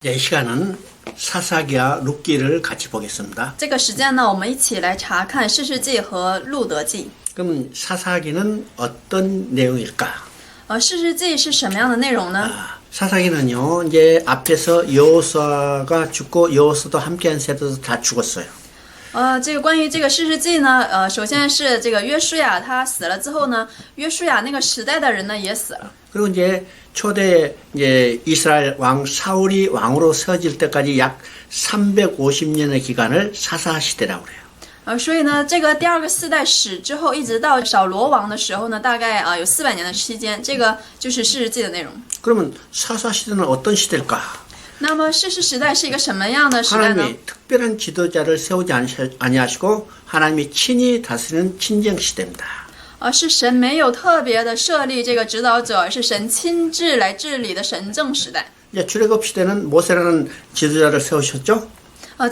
이 시간은 사사기와 룻기를 같이 보겠습니다. 这个时间呢，我们一起来查看士师记和路德记。 그럼 사사기는 어떤 내용일까? 士师记是什么样的内容呢？ 사사기는요, 이제 앞에서 여호수아가 죽고 여호수아도 함께한 세대도 다 죽었어요. 这个关于这个士师记呢，首先是这个约书亚他死了之后呢，约书亚那个时代的人呢也死了。 그리고 이제 초대 이제 이스라엘 왕 사울이 왕으로 세워질 때까지 약 350년의 기간을 사사 시대라고 그래요. 所以呢，这个第二个世代史之后，一直到扫罗王的时候呢，大概有400年的期间，这个就是士师记的内容。 그러면 사사 시대는 어떤 시대일까? 那么士师时代是一个什么样的时代呢？ 하나님이 특별한 지도자를 세우지 아니하시고 하나님이 친히 다스리는 친정 시대입니다. 是神没有特别的设立这个指导者，而是神亲自来治理的神政时代。 이제 출애굽 시대는 모세라는 지도자를 세우셨죠.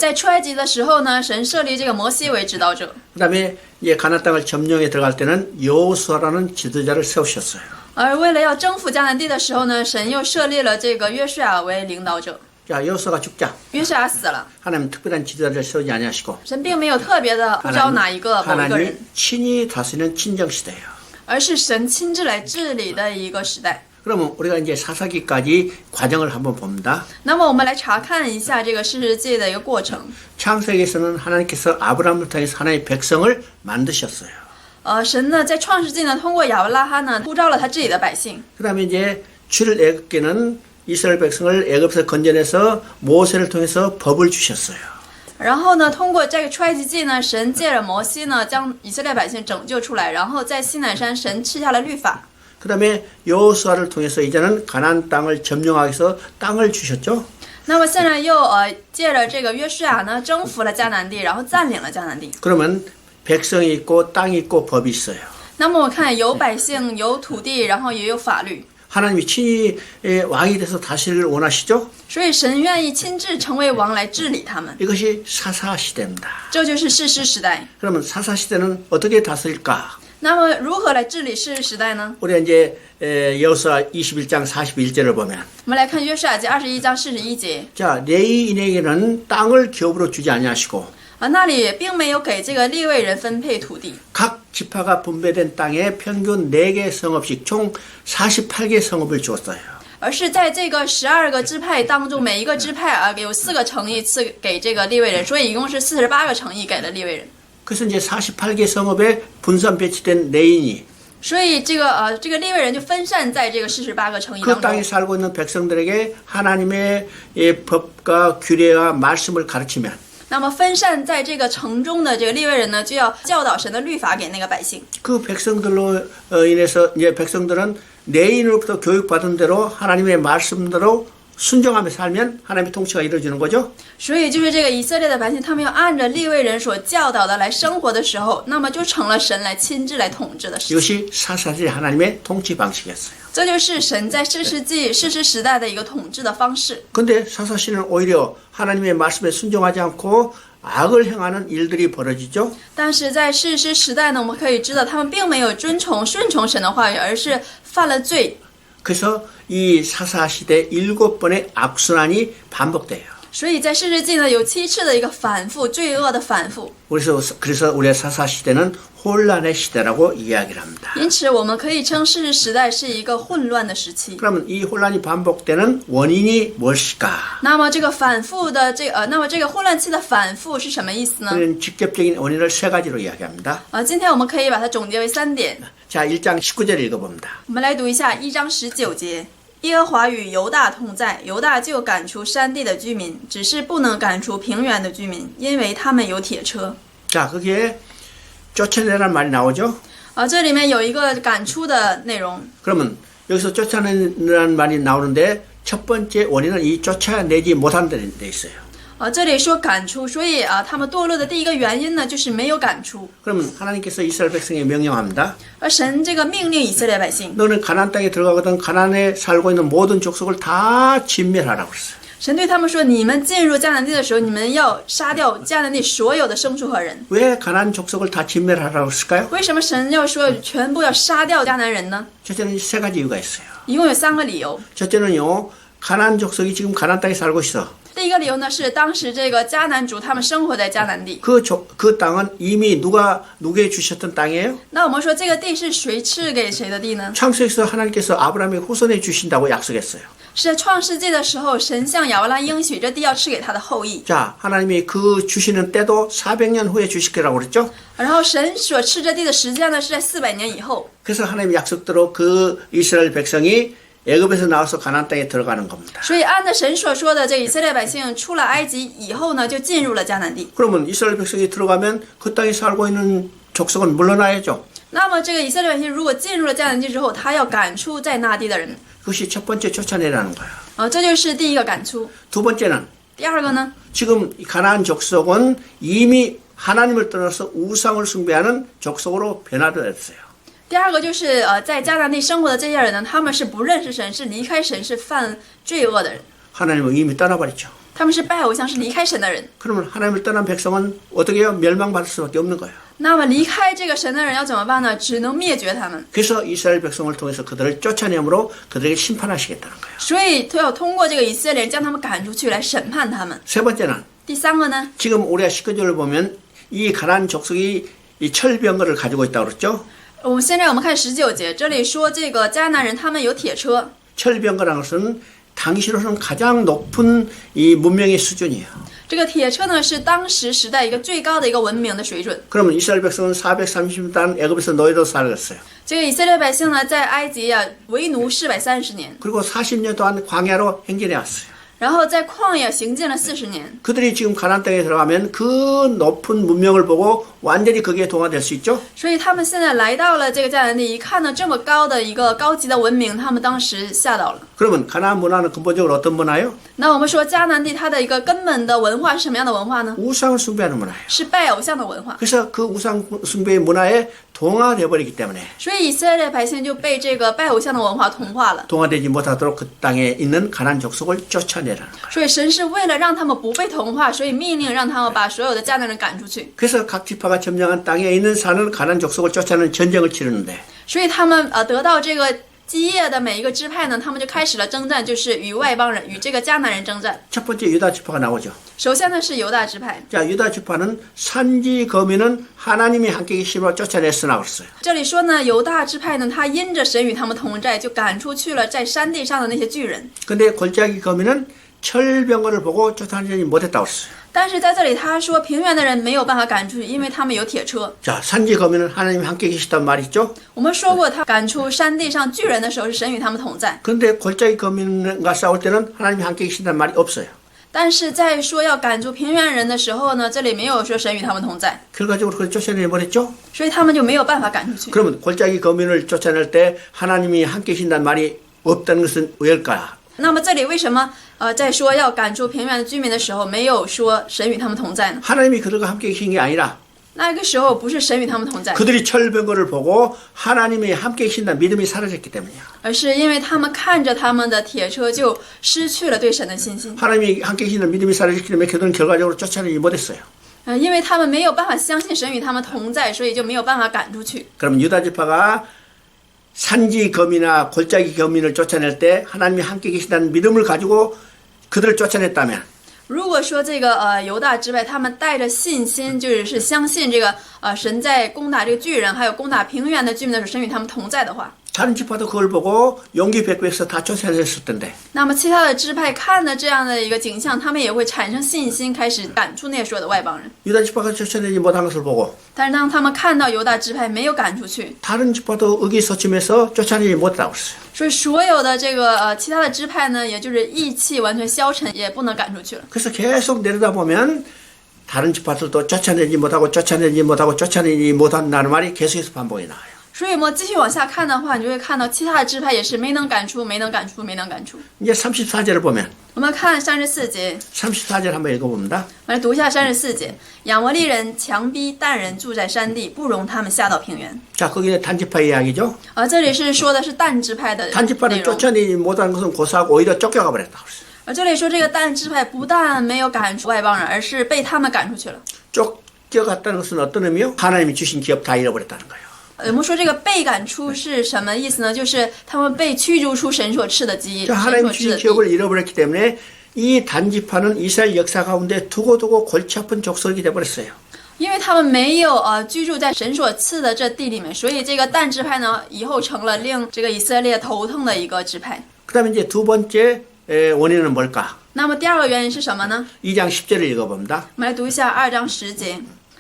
在出埃及的时候呢，神设立这个摩西为指导者。 그다음에 이제 가나안 땅을 점령해 들어갈 때는 여호수아라는 지도자를 세우셨어요. 而为了要征服迦南地的时候呢，神又设立了这个约书亚为领导者。 자, 여호수아가 죽자. 约书亚死了， 하나님 특별한 지도자를 세우지 아니하시고 神并没有特别的呼召哪一个某一个 하나님이 人， 친히 다스리는 친정 시대예요. 而是神亲自来治理的一个时代。 그러면 우리가 이제 사사기까지 과정을 한번 봅니다. 那么我们来查看一下这个士师记的一个过程。 창세기에서는 하나님께서 아브라함을 통해서 하나님의 백성을 만드셨어요. 神呢在创世纪呢通过亚伯拉罕呢呼召了他自己的百姓。 그다음에 이제 출애굽기는 이스라엘 백성을 애굽에서 건져내서 모세를 통해서 법을 주셨어요. 然后呢，通过这个出埃及记呢，神借着摩西呢，将以色列百姓拯救出来。然后在西乃山，神赐下了律法。 그다음에 여호수아를 통해서 이제는 가나안 땅을 점령하기 위해서 땅을 주셨죠. 那么现在又借着这个约书亚呢，征服了迦南地，然后占领了迦南地。 그러면 백성이 있고 땅이 있고 법이 있어요. 那么我看有百姓，有土地，然后也有法律。 하나님이 친히 왕이 돼서 다스리기를 원하시죠. 所以神愿意亲自成为王来治理他们。 이것이 사사 시대입니다. 这就是士师时代。 그러면 사사 시대는 어떻게 다스릴까? 那么如何来治理士师时代呢？ 우리 이제 여호수아 21장 41절을 보면 我们来看约书亚记21章41节。 자, 레위인에게는 땅을 기업으로 주지 아니하시고 那里并没有给这个利未人分配土地。 각 지파가 분배된 땅에 평균 4개 성읍씩 총 48개 성읍을 주었어요. 而是在这个12个支派当中，每一个支派有4个城邑赐给这个利未人，所以一共是48个城邑给了利未人。 그래서 이제 48개 성읍에 분산 배치된 레인이 所以这个利未人就分散在这个48个城邑 그 当 땅에 中。 살고 있는 백성들에게 하나님의 법과 규례와 말씀을 가르치면 那么分散在这个城中的这个利未人呢，就要教导神的律法给那个百姓。 그 백성들로 인해서 이제 백성들은 레인으로부터 교육받은 대로 하나님의 말씀대로 순종하며 살면 하나님의 통치가 이루어지는 거죠. 所以就是这个以色列的百姓，他们要按着利未人所教导的来生活的时候，那么就成了神来亲自来统治的事情。 이것이 사사시 하나님의 통치 방식이었어요. 这就是神在士师时代的一个统治的方式。 근데 사사시는 오히려 하나님의 말씀에 순종하지 않고 악을 행하는 일들이 벌어지죠. 但是在士师时代呢，我们可以知道他们并没有顺从神的话语，而是犯了罪。 그래서 이 사사시대 7번의 악순환이 반복돼요. 所以在士师记呢，有7次的一个反复，罪恶的反复。 그래서 우리의 사사시대는 혼란의 시대라고 이야기를 합니다. 因此，我们可以称士师时代是一个混乱的时期。 그러면 이 혼란이 반복되는 원인이 무엇일까? 那么这个反复的那么这个混乱期的反复是什么意思呢？ 우리는 직접적인 원인을 3가지로 이야기합니다. 今天我们可以把它总结为3点。 자, 1장 19절 읽어봅니다. 我们来读一下1章19节。耶和华与犹大同在，犹大就赶出山地的居民，只是不能赶出平原的居民，因为他们有铁车。 자, 거기에 쫓아내라는 말이 나오죠. 这里面有一个赶出的内容。 그러면 여기서 쫓아내라는 말이 나오는데 첫 번째 원인은 이 쫓아내지 못한 데 있어요. 这里说赶出，所以他们堕落的第一个原因呢，就是没有赶出。 그러면 하나님께서 이스라엘 백성에 명령합니다. 而神这个命令以色列百姓， 너는 가나안 땅에 들어가거든 가나안에 살고 있는 모든 족속을 다 진멸하라고 그랬어요. 神对他们说：“你们进入迦南地的时候，你们要杀掉迦南地所有的牲畜和人。 왜 가나안 족속을 다 진멸하라고 했을까요? 为什么神要说全部要杀掉迦南人呢？ 첫째는 3가지 이유가 있어요. 一共有3个理由。 첫째는요, 가나안 족속이 지금 가나안 땅에 살고 있어. 第一个理由呢是当时这个迦南族他们生活在迦南地。 그 땅은 이미 누구에게 주셨던 땅이에요? 那我们说这个地是谁赐给谁的地呢？ 창세기에서 하나님께서 아브라함의 후손에 주신다고 약속했어요. 是在创世纪的时候，神向亚伯拉应许这地要赐给他的后裔。 자, 하나님이 그 주시는 때도 400년 후에 주실 거라고 그랬죠? 然后神所赐这地的时间呢是在400年以后。 그래서 하나님 약속대로 그 이스라엘 백성이 애굽에서 나와서 가나안 땅에 들어가는 겁니다. 所以按照神所说的，这以色列百姓出了埃及以后呢，就进入了迦南地。 그러면 이스라엘 백성이 들어가면 그 땅에 살고 있는 족속은 물러나야죠. 那么这个以色列百姓如果进入了迦南地之后，他要赶出在那地的人。 그것이 첫 번째 쫓아내라는 거야. 这就是第一个赶出。 두 번째는 第二个呢？ 지금 가나안 족속은 이미 하나님을 떠나서 우상을 숭배하는 족속으로 변화되었어요. 第二个就是在迦南地生活的这些人呢，他们是不认识神，是离开神，是犯罪恶的人。 하나님은 이미 떠나버렸죠. 他们是拜偶像，是离开神的人。 그러면 하나님을 떠난 백성은 어떻게 해요? 멸망받을 수밖에 없는 거예요. 那么离开这个神的人要怎么办呢？只能灭绝他们。 그래서 이스라엘 백성을 통해서 그들을 쫓아내므로 그들에게 심판하시겠다는 거예요. 所以他要通过这个以色列人将他们赶出去来审判他们。 세 번째는 第三个呢？ 지금 우리가 19절을 보면 이 가나안 족속이 이 철병거를 가지고 있다고 그랬죠? 现在我们看19节，这里说这个迦南人他们有铁车。 철병거라는 것은 당시로서는 가장 높은 이 문명의 수준이에요. 这个铁车呢是当时时代一个最高的一个文明的水准。 그러면 이스라엘 백성은 430년 동안 애굽에서 노예로 살았어요. 这个以色列百姓呢在埃及为奴430年， 그리고 40년 동안 광야로 행진해 왔어요. 然后在旷野行进了40年。 그들이 지금 가나안 땅에 들어가면 그 높은 문명을 보고 완전히 거기에 동화될 수 있죠. 所以他们现在来到了这个迦南地，一看到这么高的一个高级的文明，他们当时吓到了。 그러면 가나안 문화는 근본적으로 어떤 문화예요? 那我们说迦南地它的一个根本的文化是什么样的文化呢？ 우상을 숭배하는 문화예요. 是拜偶像的文化。 그래서 그 우상 숭배의 문화에 동화돼 버리기 때문에 所以以色列百姓就被这个拜偶像的文化同化了。 동화되지 못하도록 그 땅에 있는 가나안 족속을 쫓아내라는 거예요. 所以神是为了让他们不被同化，所以命令让他们把所有的迦南人赶出去。 그래서 각 지파가 점령한 땅에 있는 사는 가나안 족속을 쫓아내는 전쟁을 치르는데 所以他们得到这个基业的每一个支派呢，他们就开始了征战，就是与外邦人、与这个迦南人征战。 첫 번째 유다 지파가 나오죠. 首先呢是犹大支派， 자, 유다 지파는 산지 거민은 하나님이 함께 계심으로 쫓아냈으나 그랬어요. 这里说呢犹大支派呢，他因着神与他们同在，就赶出去了在山地上的那些巨人。 근데 골짜기 거민은 철병거를 보고 쫓아내지 못했다고 그랬어요. 但是在这里他说平原的人没有办法赶出去，因为他们有铁车。 자, 산지 거민은 하나님이 함께 계시단 말이 있죠. 我们说过，他赶出山地上巨人的时候，是神与他们同在。 그런데 골짜기 거민과 싸울 때는 하나님이 함께 계신단 말이 없어요. 但是在说要赶出平原人的时候呢，这里没有说神与他们同在， 결과적으로 그걸 쫓아내지 못했죠. 所以他们就没有办法赶出去。 그러면 골짜기 거민을 쫓아낼 때 하나님이 함께 계신단 말이 없다는 것은 왜일까? 那么这里为什么在说要赶出平原的居民的时候，没有说神与他们同在呢？ 하나님이 그들과 함께 계신 게 아니라 那个时候不是神与他们同在， 그들이 철병거를 보고 하나님이 함께 계신다는 믿음이 사라졌기 때문이야. 而是因为他们看着他们的铁车，就失去了对神的信心。 하나님이 함께 계신다는 믿음이 사라졌기 때문에 그들은 결과적으로 쫓아내지 못했어요. 因为他们没有办法相信神与他们同在，所以就没有办法赶出去。 그럼 유다 지파가 산지 거민이나 골짜기 거민을 쫓아낼 때 하나님이 함께 계신다는 믿음을 가지고 그들을 쫓아냈다면 如果说这个犹大支派他们带着信心，就是相信这个神在攻打这个巨人，还有攻打平原的居民的时候，神与他们同在的话， 다른 지파도 그걸 보고 용기 백구해서 다 쫓아냈을 텐데 那么其他的支派看了这样的一个景象，他们也会产生信心，开始赶出那所有的外邦人。 유다 지파가 쫓아내지 못한 것을 보고 但是当他们看到犹大支派没有赶出去， 다른 지파도 의기소침해서 쫓아내지 못했다고 했어요. 所以所有的这个其他的支派呢，也就是义气完全消沉，也不能赶出去了。 그래서 계속 내려다보면 다른 지파들도 쫓아내지 못하고 쫓아내지 못하고 쫓아내지 못한다는 말이 계속해서 반복이 나와요. 所以我们继续往下看的话，你就会看到其他的支派也是没能赶出，没能赶出，没能赶出。 이제 34절을 보면 我们看34节， 34절 한번 읽어봅니다. 我来读一下34节。亚摩利人强逼但人住在山地，不容他们下到平原。 자, 거기는 단지파 이야기죠. 这里是说的是但支派的内 단지파를 容。 쫓아내지 못한 것은 고사하고 오히려 쫓겨가 버렸다고 했어요. 这里说这个但支派不但没有赶出外邦人，而是被他们赶出去了。 쫓겨갔다는 것은 어떤 의미요? 하나님이 주신 기업 다 잃어버렸다는 거예요. 我们说这个被赶出是什么意思呢？就是他们被驱逐出神所赐的基， 자, 神 하나님 所赐 주신 的地。 기업을 잃어버렸기 때문에 이 단지파는 이스라엘 역사 가운데 두고두고 골치 아픈 족속이 되어버렸어요. 因为他们没有居住在神所赐的这地里面，所以这个但支派呢，以后成了令这个以色列头痛的一个支派。 그다음에 이제 두 번째 원인은 뭘까? 那么第二个原因是什么呢？ 2장 10절을 읽어봅니다. 我们来读一下2章10节。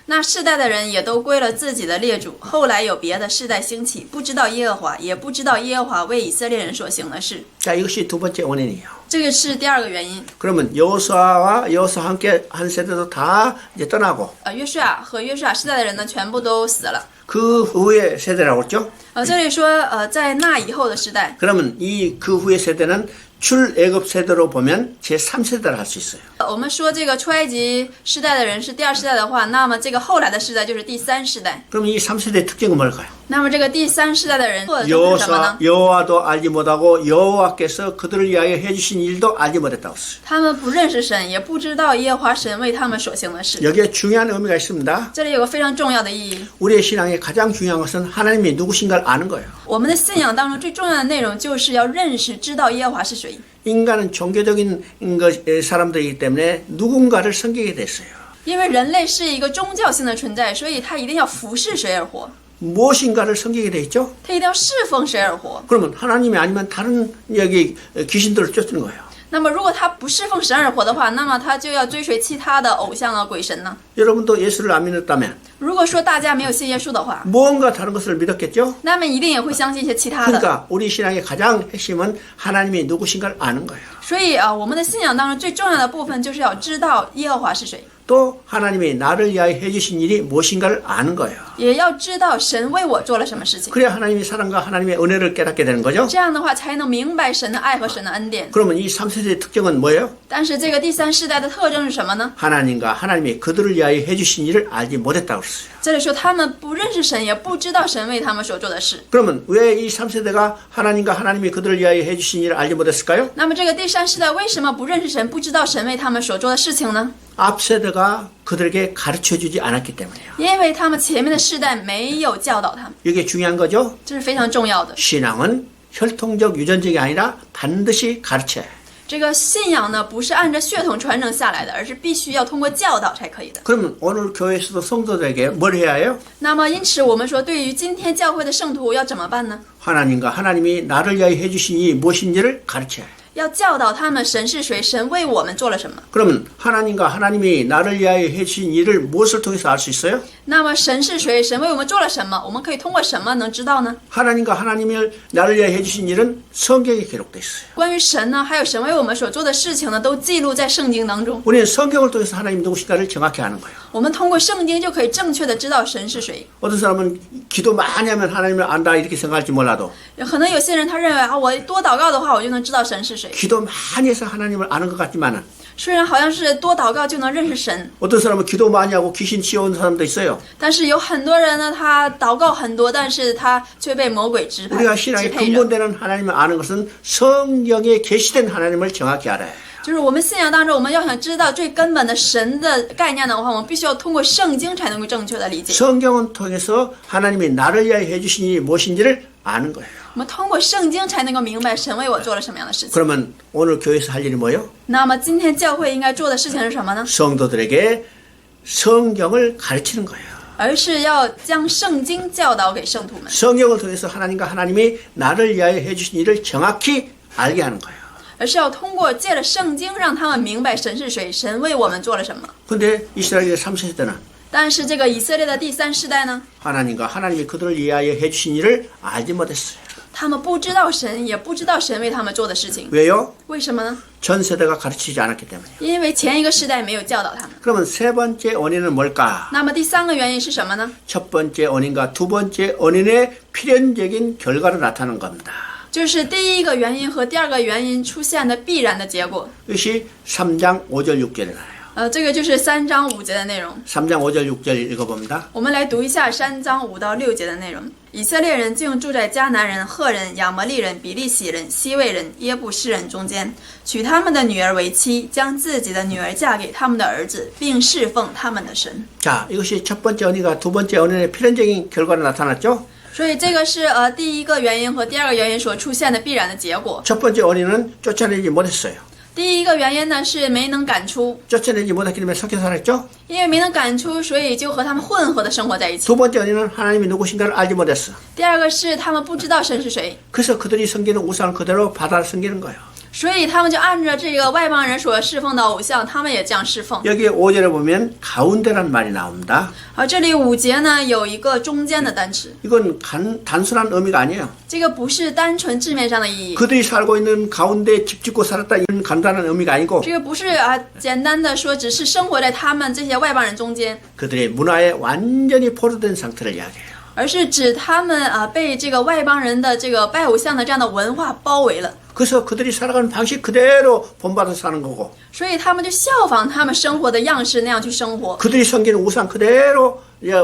那世代的人也都归了自己的列祖，后来有别的世代兴起，不知道耶和华，也不知道耶和华为以色列人所行的事。 자, 이것이 두 번째 원인이에요. 这个是第二个原因。 그러면 여호수아와 여호수아 함께 한 세대도 다 이제 떠나고 约书亚和约书亚世代的人呢，全部都死了。 그 후의 세대라고 했죠. 这里说在那以后的时代， 그러면 이 그 후의 세대는 출애굽 세대로 보면 제 3세대를 할 수 있어요. 我们说这个出埃及世代的人是第二世代的话，那么这个后来的世代就是第三世代。 그럼 이 3세대의 특징은 뭘까요? 那么这个第三世代的人做的是什么呢？ 여호와도 알지 못하고 여호와께서 그들을 위하여 해주신 일도 알지 못했다고 했어요. 他们不认识神，也不知道耶和华神为他们所行的事。 여기에 중요한 의미가 있습니다. 这里有个非常重要的意义。 우리의 신앙의 가장 중요한 것은 하나님이 누구신가를 아는 거예요. 我们的信仰当中最重要的内容就是要认识、知道耶和华是谁。 인간은 종교적인 사람들이기 때문에 누군가를 섬기게 됐어요. 因为人类是一个宗教性的存在，所以他一定要服侍谁而活， 무엇인가를 섬기게 돼 있죠. 他一定要侍奉谁而活。 그러면 하나님이 아니면 다른 여기 귀신들을 쫓는 거예요. 那么如果他不侍奉神而活的话，那么他就要追随其他的偶像啊、鬼神呢。 여러분도 예수를 안 믿었다면 如果说大家没有信耶稣的话， 무언가 다른 것을 믿었겠죠. 那么一定也会相信一些其他的。 그러니까 우리 신앙의 가장 핵심은 하나님이 누구신가를 아는 거예요. 所以我们的信仰当中最重要的部分就是要知道耶和华是谁， 또 하나님이 나를 위하여 해주신 일이 무엇인가를 아는 거예요. 也要知道神为我做了什么事情。 그래야 하나님의 사랑과 하나님의 은혜를 깨닫게 되는 거죠. 这样的话才能明白神的爱和神的恩典。 그러면 이 3세대의 특징은 뭐예요? 但是这个第三世代的特征是什么呢？ 하나님과 하나님이 그들을 위하여 해주신 일을 알지 못했다고 했어요. 这里说他们不认识神，也不知道神为他们所做的事。 그러면 왜 이 3세대가 하나님과 하나님이 그들을 위하여 해주신 일을 알지 못했을까요? 那么这个第三世代为什么不认识神，不知道神为他们所做的事情呢？ 앞 세대가 그들에게 가르쳐주지 않았기 때문이에요. 因为他们前面的世代没有教导他们， 이게 중요한 거죠. 这是非常重要的。 신앙은 혈통적 유전적이 아니라 반드시 가르쳐야 해요. 这个信仰呢，不是按照血统传承下来的，而是必须要通过教导才可以的。 그러면 오늘 교회에서도 성도들에게 뭘 해야 해요? 那么，因此我们说，对于今天教会的圣徒要怎么办呢？ 하나님과 하나님이 나를 위하여 해주신 이 무엇인지를 가르쳐야 해요. 要教导他们神是谁，神为我们做了什么。 그러면 하나님과 하나님이 나를 위하여 해주신 일을 무엇을 통해서 알 수 있어요? 那么神是谁，神为我们做了什么，我们可以通过什么能知道呢？ 하나님과 하나님을 나를 위하여 해주신 일은 성경에 기록되어 있어요. 关于神呢，还有神为我们所做的事情呢，都记录在圣经当中。 우리는 성경을 통해서 하나님 누구신가를 정확히 아는 거예요. 我们通过圣经就可以正确的知道神是谁。 어떤 사람은 기도 많이 하면 하나님을 안다 이렇게 생각할지 몰라도 可能有些人他认为我多祷告的话，我就能知道神是谁。 기도 많이 해서 하나님을 아는 것 같지만은 虽然好像是多祷告就能认识神， 어떤 사람은 기도 많이 하고 귀신 치워온 사람도 있어요. 但是有很多人呢，他祷告很多，但是他却被魔鬼支 우리가 配 신앙의 支配着。 근본되는 하나님을 아는 것은 성경에 계시된 하나님을 정확히 알아야 해요. 就是我们信仰当中，我们要想知道最根本的神的概念的话，我们必须要通过圣经才能够正确的理解。 성경은 통해서 하나님이 나를 위하여 해주신 일이 무엇인지를 아는 거예요. 我们通过圣经才能够明白神为我做了什么样的事情。 그러면 오늘 교회에서 할 일이 뭐예요? 那么今天教会应该做的事情是什么呢？ 성도들에게 성경을 가르치는 거예요. 而是要将圣经教导给圣徒们， 성경을 통해서 하나님과 하나님이 나를 위하여 해주신 일을 정확히 알게 하는 거예요. 而是要通过借着圣经让他们明白神是谁，神为我们做了什么。 근데 이스라엘의 3세대는 但是这个以色列的第三世代呢， 하나님과 하나님이 그들을 위하여 해주신 일을 알지 못했어요. 他们不知道神，也不知道神为他们做的事情。 왜요? 为什么呢？ 전 세대가 가르치지 않았기 때문이에요. 因为前一个世代没有教导他们。 그러면 세 번째 원인은 뭘까? 那么第三个原因是什么呢？ 첫 번째 원인과 두 번째 원인의 필연적인 결과로 나타나는 겁니다. 就是第一个原因和第二个原因出现的必然的结果。 이것이 3장 5절 6절에 나와요. 这个就是3章5节的内容。 3장 5절 6절 읽어봅니다. 我们来读一下3章5到6节的内容。以色列人竟住在迦南人、赫人、亚摩利人、比利洗人、西魏人、耶布斯人中间，娶他们的女儿为妻，将自己的女儿嫁给他们的儿子，并侍奉他们的神。 자, 이것이 첫 번째 원인과 두 번째 원인의 필연적인 결과로 나타났죠? 所以这个是第一个原因和第二个原因所出现的必然的结果。 첫 번째 원인은 쫓아내지 못했어요. 第一个原因呢是没能赶出， 쫓아내지 못했기 때문에 섞여 살았죠. 因为没能赶出，所以就和他们混合的生活在一起。 두 번째 원인은 하나님이 누구신가를 알지 못했어. 第二个是他们不知道神是谁， 그래서 그들이 섬기는 우상을 그대로 받아 섬기는 거예요. 所以他们就按照这个外邦人所侍奉的偶像，他们也这样侍奉。 여기 5절에 보면 가운데란 말이 나옵니다. 这里5节呢有一个中间的单词， 이건 단순한 의미가 아니에요. 这个不是单纯字面上的意义， 그들이 살고 있는 가운데 집 짓고 살았다 이런 간단한 의미가 아니고 这个不是简单的说只是生活在他们这些外邦人中间， 그들의 문화에 완전히 포로된 상태를 이야기해요. 而是指他们被这个外邦人的这个拜偶像的这样的文化包围了。 그래서 그들이 살아가는 방식 그대로 본받아 사는 거고 所以他们就效仿他们生活的样式那样去生活， 그들이 섬기는 우상 그대로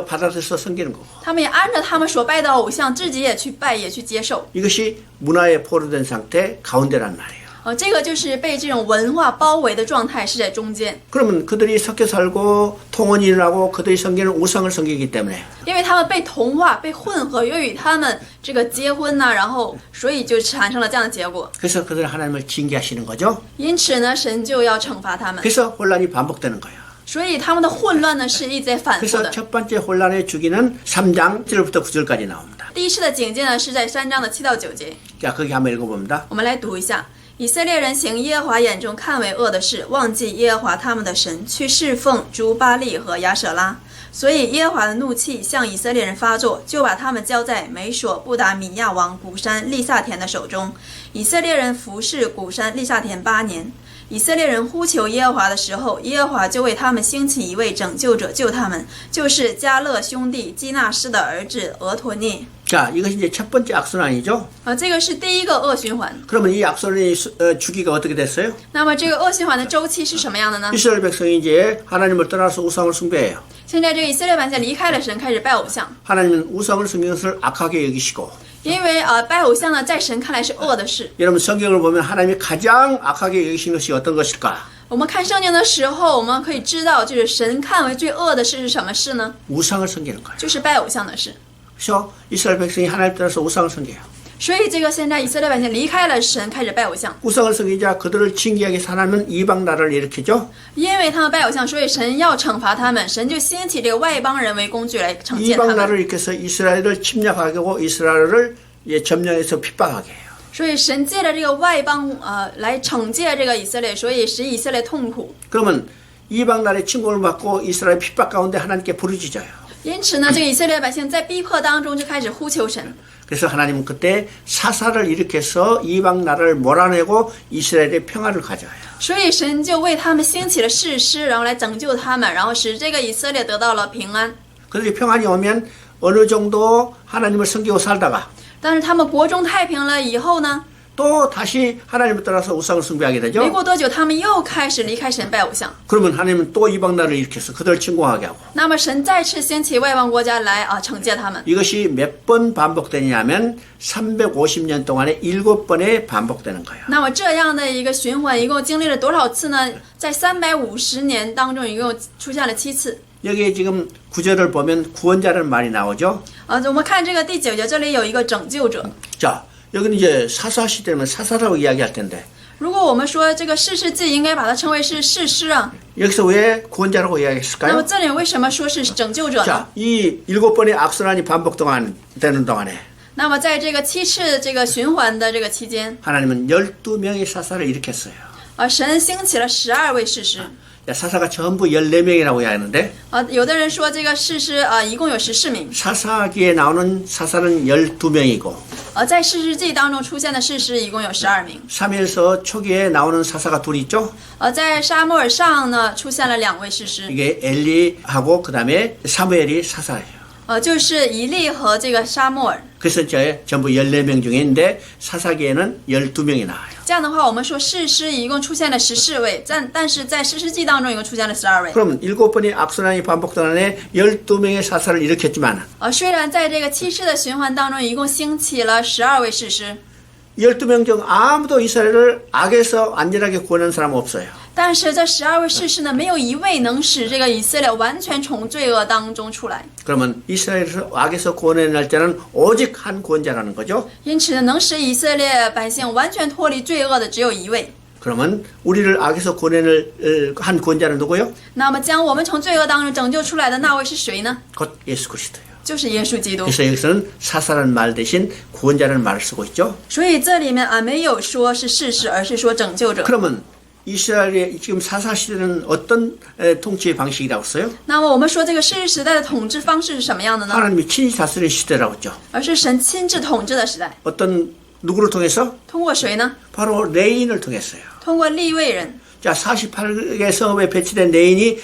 받아들여서 섬기는 거고 他们也按照他们所拜的偶像，自己也去拜，也去接受。 이것이 문화에 포로된 상태 가운데란 말이에요. 这个就是被这种文化包围的状态是在中间， 그러면 그들이 섞여 살고 통혼이 일어나고 그들이 섬기는 우상을 섬기기 때문에 因为他们被同化、被混合，由于他们这个结婚呐、然后所以就产生了这样的结果。 그래서 그들 하나님을 징계하시는 거죠. 因此呢，神就要惩罚他们， 그래서 혼란이 반복되는 거예요. 所以他们的混乱呢是一直在反复 그래서 的。 첫 번째 혼란의 주기는 3장 1절부터 9절까지 나옵니다. 第一次的警戒呢是在3章的7到9节， 자, 거기 한번 읽어봅니다. 我们来读一下。以色列人行耶和华眼中看为恶的事，忘记耶和华他们的神，去侍奉诸巴力和亚舍拉。所以耶和华的怒气向以色列人发作，就把他们交在美索不达米亚王古山利萨田的手中。以色列人服侍古山利萨田8年。以色列人呼求耶和华的时候，耶和华就为他们兴起一位拯救者救他们，就是加勒兄弟基纳斯的儿子俄陀聂。 자, 이것이 이제 첫 번째 악순환이죠. 这个是第一个恶循环。 그러면 이 악순환의 주기가 어떻게 됐어요? 那么这个恶循环的周期是什么样的呢？ 이스라엘 백성이 이제 하나님을 떠나서 우상을 숭배해요. 现在这个以色列百姓离开了神，开始拜偶像。 하나님은 우상을 섬기는 것을 악하게 여기시고 因为拜偶像呢，在神看来是恶的事。 여러분 성경을 보면 하나님이 가장 악하게 여기시는 것이 어떤 것일까? 我们看圣经的时候，我们可以知道，就是神看为最恶的事是什么事呢？ 우상을 섬기는 거예요. 就是拜偶像的事。 그래서 이스라엘 백성이 하나님 떠나서 우상을 섬겨요. 所以这个现在以色列百姓离开了神，开始拜偶像。 우상을 섬기자 그들을 징계하게 하나님은 이방 나라를 일으키죠. 因为他们拜偶像，所以神要惩罚他们，神就兴起这个外邦人为工具来惩戒他 이방 们。 나라를 일으켜서 이스라엘을 침략하게 하고 이스라엘을 점령해서 핍박하게 해요. 所以神借着这个外邦来惩戒这个以色列，所以使以色列痛苦。 그러면 이방 나라의 침공을 받고 이스라엘 핍박 가운데 하나님께 부르짖어요. 因此呢，这个以色列百姓在逼迫当中就开始呼求神。 그래서 하나님은 그때 사사를 일으켜서 이방 나라를 몰아내고 이스라엘의 평화를 가져와요. 所以神就为他们兴起了士师，然后来拯救他们，然后使这个以色列得到了平安。 그들이 평안이 오면 어느 정도 하나님을 섬기고 살다가 但是他们国中太平了以后呢， 또 다시 하나님을 따라서 우상을 숭배하게 没 되죠. 过多久，他们又开始离开神拜偶像。 그러면 하나님은 또 이방 나라를 일으켜서 그들을 침공하게 하고 那么神再次兴起外邦国家来惩戒他们。 이것이 몇 번 반복되냐면 350년 동안에 7번에 반복되는 거예요. 那么这样的一个循环，一共经历了多少次呢？在350年当中，一共出现了7次。 여기에 지금 구절을 보면 구원자라는 말이 나오죠. 我们看这个第9节，这里有一个拯救者。 자, 여기는 이제 사사 시대면 사사라고 이야기할 텐데 如果我们说这个士师记，应该把它称为是士师啊。 여기서 왜 구원자라고 那么 이야기했을까요? 这里为什么说是拯救者呢？ 자, 이 7번의 악순환이 되는 동안에 那么在这个7次这个循环的这个期间， 하나님은 12명의 사사를 일으켰어요. 神兴起了12位士师。 사사가 전부 14명이라고 이야기하는데 有的人说这个士师一共有14名。 사사기에 나오는 사사는 12명이고 在士师记当中出现的士师一共有12名。 사무엘서 초기에 나오는 사사가 둘 있죠. 在撒母耳上呢出现了2位士师， 이게 엘리하고 그다음에 사무엘이 사사예요. 就是以利和这个撒母耳。 그래서 이제 전부 14명 중에 있는데 사사기에는 12명이 나와요. 这样的话，我们说士师一共出现了14位，但是在士师记当中一共出现了12位。 그러면 7번의 악순환이 반복되는 안에 12명의 사사를 일으켰지만 虽然在这个7次的循环当中，一共兴起了12位士师， 12명 중 아무도 이스라엘을 악에서 안전하게 구원한 사람은 없어요. 但是这12位士师呢，没有一位能使这个以色列完全从罪恶当中出来。 그러면 이스라엘에서 악에서 구원해낼 때는 오직 한 구원자라는 거죠. 因此呢，能使以色列百姓完全脱离罪恶的只有一位。 그러면 우리를 악에서 구원해낼 한 구원자는 누구요? 那么将我们从罪恶当中拯救出来的那位是谁呢？ 곧 예수 그리스도예요. 就是耶稣基督。 그래서 여기서는 사사라는 말 대신 구원자라는 말을 쓰고 있죠. 所以这里面没有说是士师，而是说拯救者。 그러면 이스라엘의 지금 사사 시대는 어떤 통치 방식이라고 써요? 那么我们说这个士师时代的统治方式是什么样的呢？ 하나님이 친히 다스리는 시대라고 했죠. 而是神亲自统治的时代。 어떤 누구를 통해서? 通过谁呢？ 바로 레인을 통했어요. 通过利未人。 자, 48개 성읍에 배치된 레인이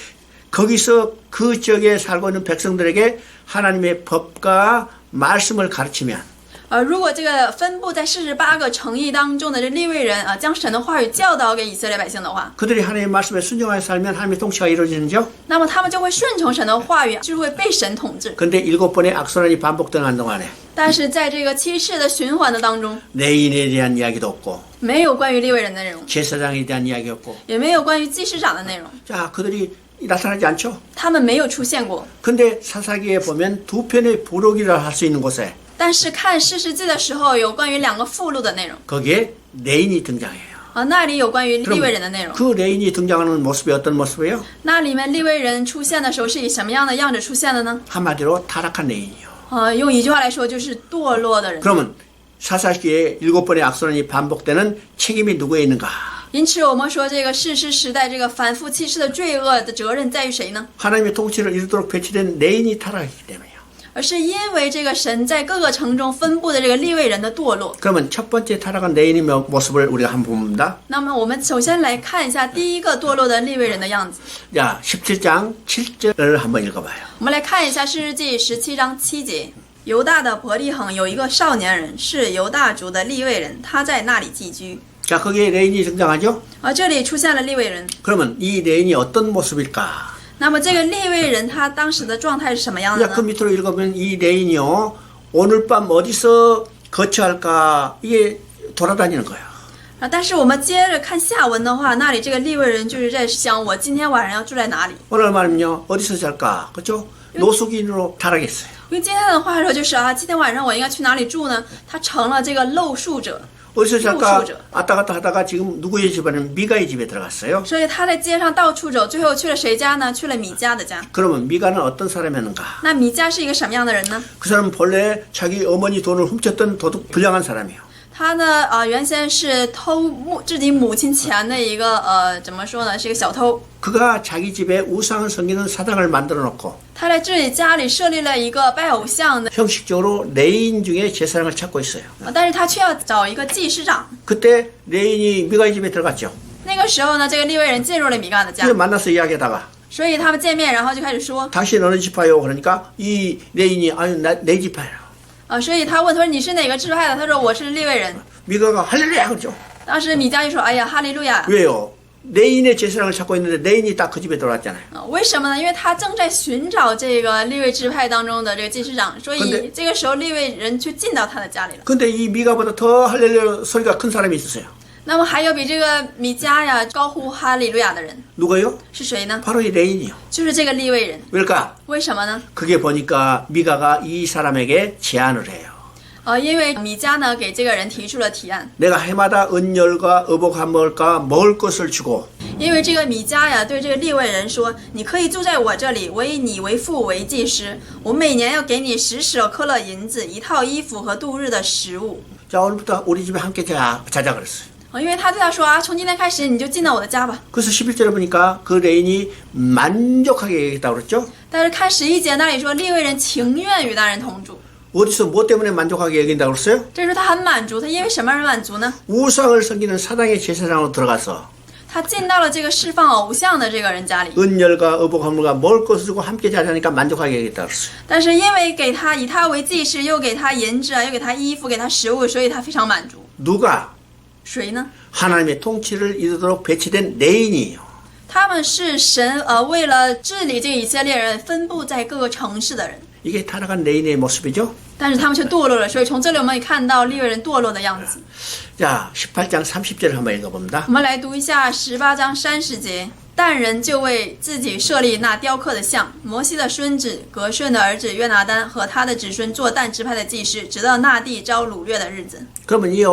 거기서 그 지역에 살고 있는 백성들에게 하나님의 법과 말씀을 가르치면 如果这个分布在48个城邑当中的这利未人将神的话语教导给以色列百姓的话， 그들이 하나님의 말씀에 순종하여 살면 하나님의 통치가 이루어지는죠. 那么他们就会顺从神的话语，就会被神统治。 근데 7번의 악선환이 반복되는 동안에 但是在这个7次的循环的当中， 레인에 대한 이야기도 없고 没有关于利未人的内容， 제사장에 대한 이야기 없고 也没有关于祭司长的内容， 자, 그들이 나타나지 않죠. 他们没有出现过。 근데 사사기에 보면 두 편의 부록이라 할 수 있는 곳에 但是看士师记的时候，有关于2个附录的内容 거기에 레인이 등장해요. 那里有关于利未人的内容。 그 레인이 등장하는 모습이 어떤 모습이에요? 那里面利未人出现的时候是以什么样的样子出现的呢？ 한마디로 타락한 레인이요. 用一句话来说，就是堕落的人。 그러면 사사기에 7번의 악선환이 반복되는 책임이 누구에 있는가? 因此，我们说这个士师时代这个反复7次的罪恶的责任在于谁呢？ 하나님의 통치를 이루도록 배치된 레인이 타락했기 때문이에요. 而是因为这个神在各个城中分布的这个利未人的堕落。 그러면 첫 번째 타락한 레인의 모습을 우리가 한번 봅니다. 那么我们首先来看一下第一个堕落的利未人的样子。 자, 17장 7절을 한번 읽어봐요. 我们来看一下士师记17章7节。犹大的伯利恒有一个少年人，是犹大族的利未人，他在那里寄居。 자, 거기에 레인이 등장하죠? 这里出现了利未人。 그러면 이 레인이 어떤 모습일까? 那么这个利未人他当时的状态是什么样的 자, 그 呢？ 밑으로 읽어보면 이 레인이요, 오늘 밤 어디서 거처할까? 이게 돌아다니는 거예요. 但是我们接着看下文的话，那里这个利未人就是在想，我今天晚上要住在哪里？ 오늘 말은요, 어디서 잘까? 그렇죠? 노숙인으로 타락했어요. 因为今天的话说就是今天晚上我应该去哪里住呢？他成了这个露宿者。 어디서 잘까? 露宿者。 왔다 갔다 하다가 지금 누구의 집에는 미가의 집에 들어갔어요. 所以他在街上到处走，最后去了谁家呢？去了米迦的家。 그러면 미가는 어떤 사람이었는가? 那米迦是一个什么样的人呢？ 그 사람은 본래 자기 어머니 돈을 훔쳤던 도둑 불량한 사람이에요. 他呢原先是偷自己母亲钱的一个怎么说呢？是一个小偷。 그가 자기 집에 우상을 섬기는 사당을 만들어 놓고 他在自己家里设立了一个拜偶像的， 형식적으로 레인 중에 제사장을 찾고 있어요. 但是他却要找一个祭司长。 그때 레인이 미가의 집에 들어갔죠. 那个时候呢，这个利未人进入了米迦的家 그래서 ， 만나서 이야기하다가 所以他们见面，然后就开始说， 당신 어느 지파요? 그러니까 이 레인이 아유 내 지파예요. 所以他问他说你是哪个支派的？他说我是利未人。 미가가 할렐루야 그러죠. 当时米迦就说，哎呀，哈利路亚。 왜요? 레인의 제사장을 찾고 있는데 레인이 딱 그 집에 들어왔잖아요. 为什么呢？因为他正在寻找这个利未支派当中的这个祭司长，所以这个时候利未人就进到他的家里了。 근데 이 미가보다 더 할렐루야 소리가 큰 사람이 있었어요. 那么还有比这个米迦呀高呼哈利路亚的人 누가요? 是谁呢？ 바로 이 레인이요. 就是这个利未人。 왜일까? 为什么呢？ 그게 보니까 미가가 이 사람에게 제안을 해요. 因为米迦呢给这个人提出了提案， 내가 해마다 은열과 의복 한 벌과 먹을 것을 주고 因为这个米迦呀对这个利未人说，你可以住在我这里，我以你为父为祭司，我每年要给你10舍克勒银子、1套衣服和度日的食物。 자 오늘부터 우리 집에 함께 자자 그랬어요. 因为他对他说从今天开始你就进到我的家吧。 그래서 11절에 보니까 그 레인이 만족하게 얘기했다고 그랬죠. 但是看11节那里说利未人情愿与那人同住， 어디서 뭐 때문에 만족하게 얘기한다고 그랬어요? 这时候他很满足，他因为什么而满足呢？ 우상을 섬기는 사당의 제사장으로 들어가서 他进到了这个释放偶像的这个人家里， 은열과 의복 한 벌과 먹을 것을 주고 함께 자자니까 만족하게 얘기했다고 그랬어요. 但是因为给他以他为祭司，又给他银子又给他衣服，给他食物，所以他非常满足。 누가? 谁呢？ 하나님의 통치를 이루도록 배치된 레인이에요. 他们是神为了治理这个以色列人分布在各个城市的人。 이게 타락한 레인의 모습이죠. 但是他们却堕落了，所以从这里我们可以看到利未人堕落的样子。 자, 18장 30절을 한번 읽어봅니다. 我们来读一下18章30节。但人就为自己设立那雕刻的像，摩西的孙子革顺的儿子约拿单和他的子孙做但支派的祭司，直到那地遭掳掠的日子。 그러면 이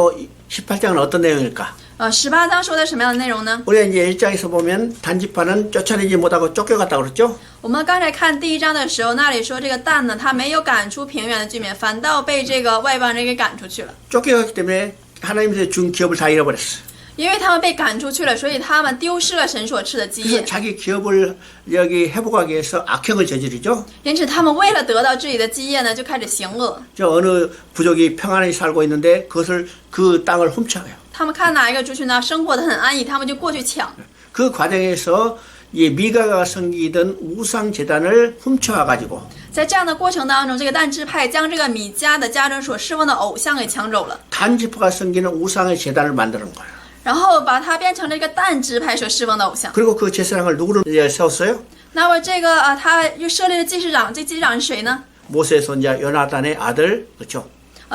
18장은 어떤 내용일까? 18章说的什么样的内容呢？ 우리가 이제 1장에서 보면 단지파는 쫓아내지 못하고 쫓겨갔다고 그랬죠? 我们刚才看第1章的时候，那里说这个但呢，他没有赶出平原的居民，反倒被这个外邦人给赶出去了。 쫓겨갔기 때문에 하나님께서 준 기업을 다 잃어버렸어. 因为他们被赶出去了，所以他们丢失了神所赐的基 그래서 业。 자기 기업을 여기 회복하기 위해서 악행을 저지르죠. 因此，他们为了得到自己的基业呢，就开始行恶。 저 어느 부족이 평안히 살고 있는데 그것을 그 땅을 훔쳐가요. 他们看哪一个族群呢生活得很安逸，他们就过去抢。 그 과정에서 이 미가가 섬기던 우상 제단을 훔쳐와가지고 在这样的过程当中，这个但支派将这个米迦的家中所侍奉的偶像给抢走了， 단지파가 섬기는 우상의 제단을 만드는 거예요. 然后把它变成了一个但支派所侍奉的偶像。 그리고 그 제사장을 누구를 세웠어요? 那么这个他又设立了祭司长，这祭司长是谁呢？ 모세 손자 요나단의 아들, 그렇죠?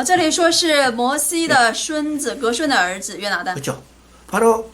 这里说是摩西的孙子革顺的儿子约拿单， 그렇죠? 바로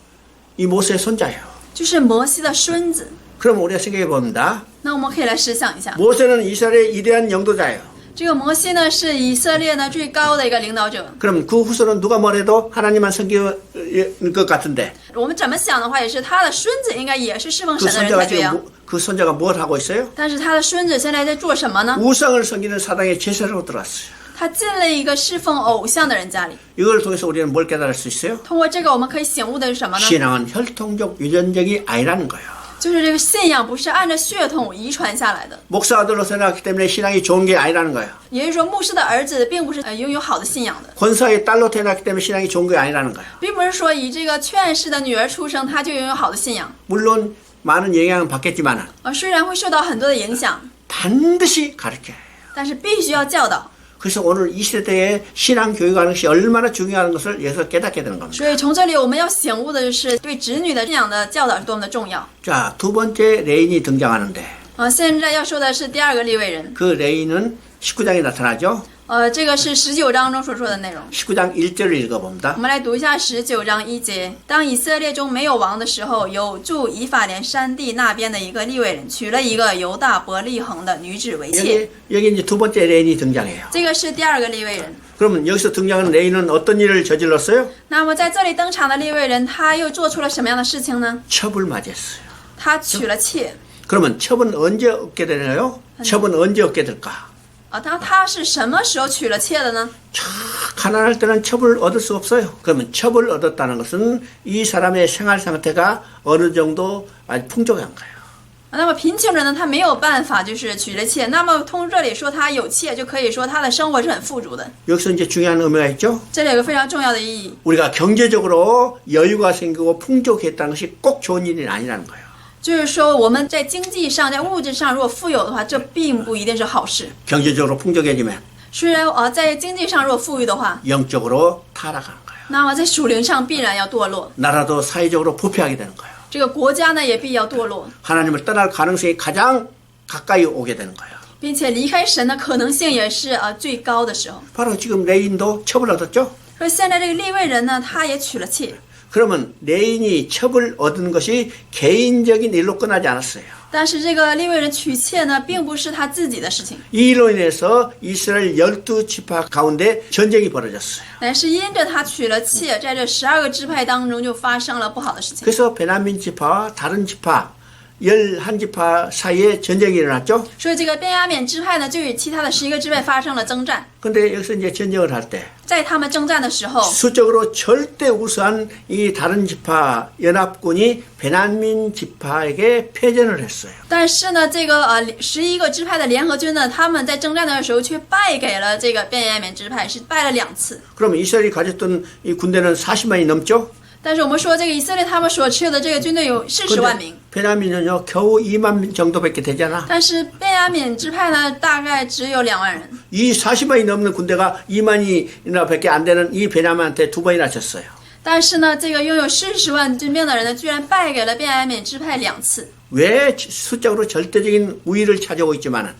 이 모세의 손자예요. 就是摩西的孙子。 그럼 우리가 생각해 봅니다. 那我们可以来思想一下， 모세는 이스라엘의 위대한 영도자예요. 这个摩西呢是以色列呢最高的一个领导者。 그럼 그 후손은 누가 뭐래도 하나님만 섬기는 것 같은데 我们怎么想的话，也是他的孙子应该也是侍奉 그 神的人 손자가 才对呀。 그 손자가 뭘 하고 있어요? 但是他的孙子现在在做什么呢？ 우상을 섬기는 사당의 제사로 들어왔어요. 他进了一个侍奉偶像的人家里。 이걸 통해서 우리는 뭘 깨달을 수 있어요? 通过这个，我们可以醒悟的是什么呢？ 신앙은 혈통적 유전적이 아니라는 거예요. 就是这个信仰不是按照血统遗传下来的， 목사 아들로서 나왔기 때문에 신앙이 좋은 게 아니라는 거예요. 也就是说，牧师的儿子并不是拥有好的信仰的， 권사의 딸로 태어났기 때문에 신앙이 좋은 게 아니라는 거예요. 并不是说以这个劝世的女儿出生，他就拥有好的信仰。 물론 많은 영향은 받겠지만 虽然会受到很多的影响， 반드시 가르쳐야 해요. 但是必须要教导。 그래서 오늘 이 시대에 신앙 교육하는 것이 얼마나 중요한 것을 여기서 깨닫게 되는 겁니다. 所以从这里我们要醒悟的就是对子女的信仰的教导是多么的重要。 자, 두 번째 레인이 등장하는데 现在要说的是第二个利未人， 그 레인은 19장에 나타나죠. 这个是19章中所说的内容。 19장 1절을 읽어봅니다. 我们来读一下19章1节。当以色列中没有王的时候，有住以法莲山地那边的一个利未人，娶了一个犹大伯利恒的女子为妾。 여기 이제 두 번째 레인이 등장해요. 这个是第二个利未人。 그러면 여기서 등장하는 레인은 어떤 일을 저질렀어요? 那么在这里登场的利未人，他又做出了什么样的事情呢？ 첩을 맞았어요. 他娶了妾。 그러면 첩은 언제 얻게 되나요? 첩은 언제 얻게 될까? 那他是什么时候娶了妾的呢？ 가난할 때는 첩을 얻을 수 없어요. 그러면 첩을 얻었다는 것은 이 사람의 생활 상태가 어느 정도 아주 풍족한 거예요. 那么贫穷人呢，他没有办法就是娶了妾。那么通这里说他有妾，就可以说他的生活是很富足的。 여기서 이제 중요한 의미가 있죠. 这里有个非常重要的意义， 우리가 경제적으로 여유가 생기고 풍족했다는 것이 꼭 좋은 일이 아니라는 거예요. 就是说我们在经济上、在物质上如果富有的话，这并不一定是好事。 경제적으로 풍족해지면 虽然在经济上如果富裕的话， 영적으로 타락하는 거예요. 那么在属灵上必然要堕落， 나라도 사회적으로 부패하게 되는 거예요. 这个国家呢也必要堕落， 하나님을 떠날 가능성이 가장 가까이 오게 되는 거예요. 并且离开神的可能性也是最高的时候。 바로 지금 레인도 첩을 얻었죠. 所以现在这个利未人呢，他也娶了妾。 그러면 레인이 첩을 얻은 것이 개인적인 일로 끝나지 않았어요. 但是这个利未人娶妾呢，并不是他自己的事情， 이 일로 인해서 이스라엘 12지파 가운데 전쟁이 벌어졌어요. 乃是因着他娶了妾，在这12个支派当中就发生了不好的事情。 그래서 베냐민 지파와 다른 지파 11지파 사이에 전쟁이 일어났죠. 所以这个便雅悯支派呢，就与其他的11个支派发生了征战。 근데 여기서 이제 전쟁을 할 때 在他们征战的时候， 수적으로 절대 우수한 이 다른 지파 연합군이 베냐민 지파에게 패전을 했어요. 但是呢，这个11个支派的联合军呢，他们在征战的时候却败给了这个便雅悯支派，是败了2次。 그러면 이스라엘이 가졌던 이 군대는 40만이 넘죠. 但是我们说，这个以色列他们所持有的这个军队有40万名， 베냐민은요 겨우 2만 정도밖에 되잖아. 但是便雅悯支派呢，大概只有2万人。 이 40만이 넘는 군대가 2만이나 밖에 안 되는 이 베냐민한테 2번이나 졌어요. 但是呢，这个拥有40万军兵的人呢，居然败给了便雅悯支派2次。 왜 숫자로 절대적인 우위를 차지하고 있지만은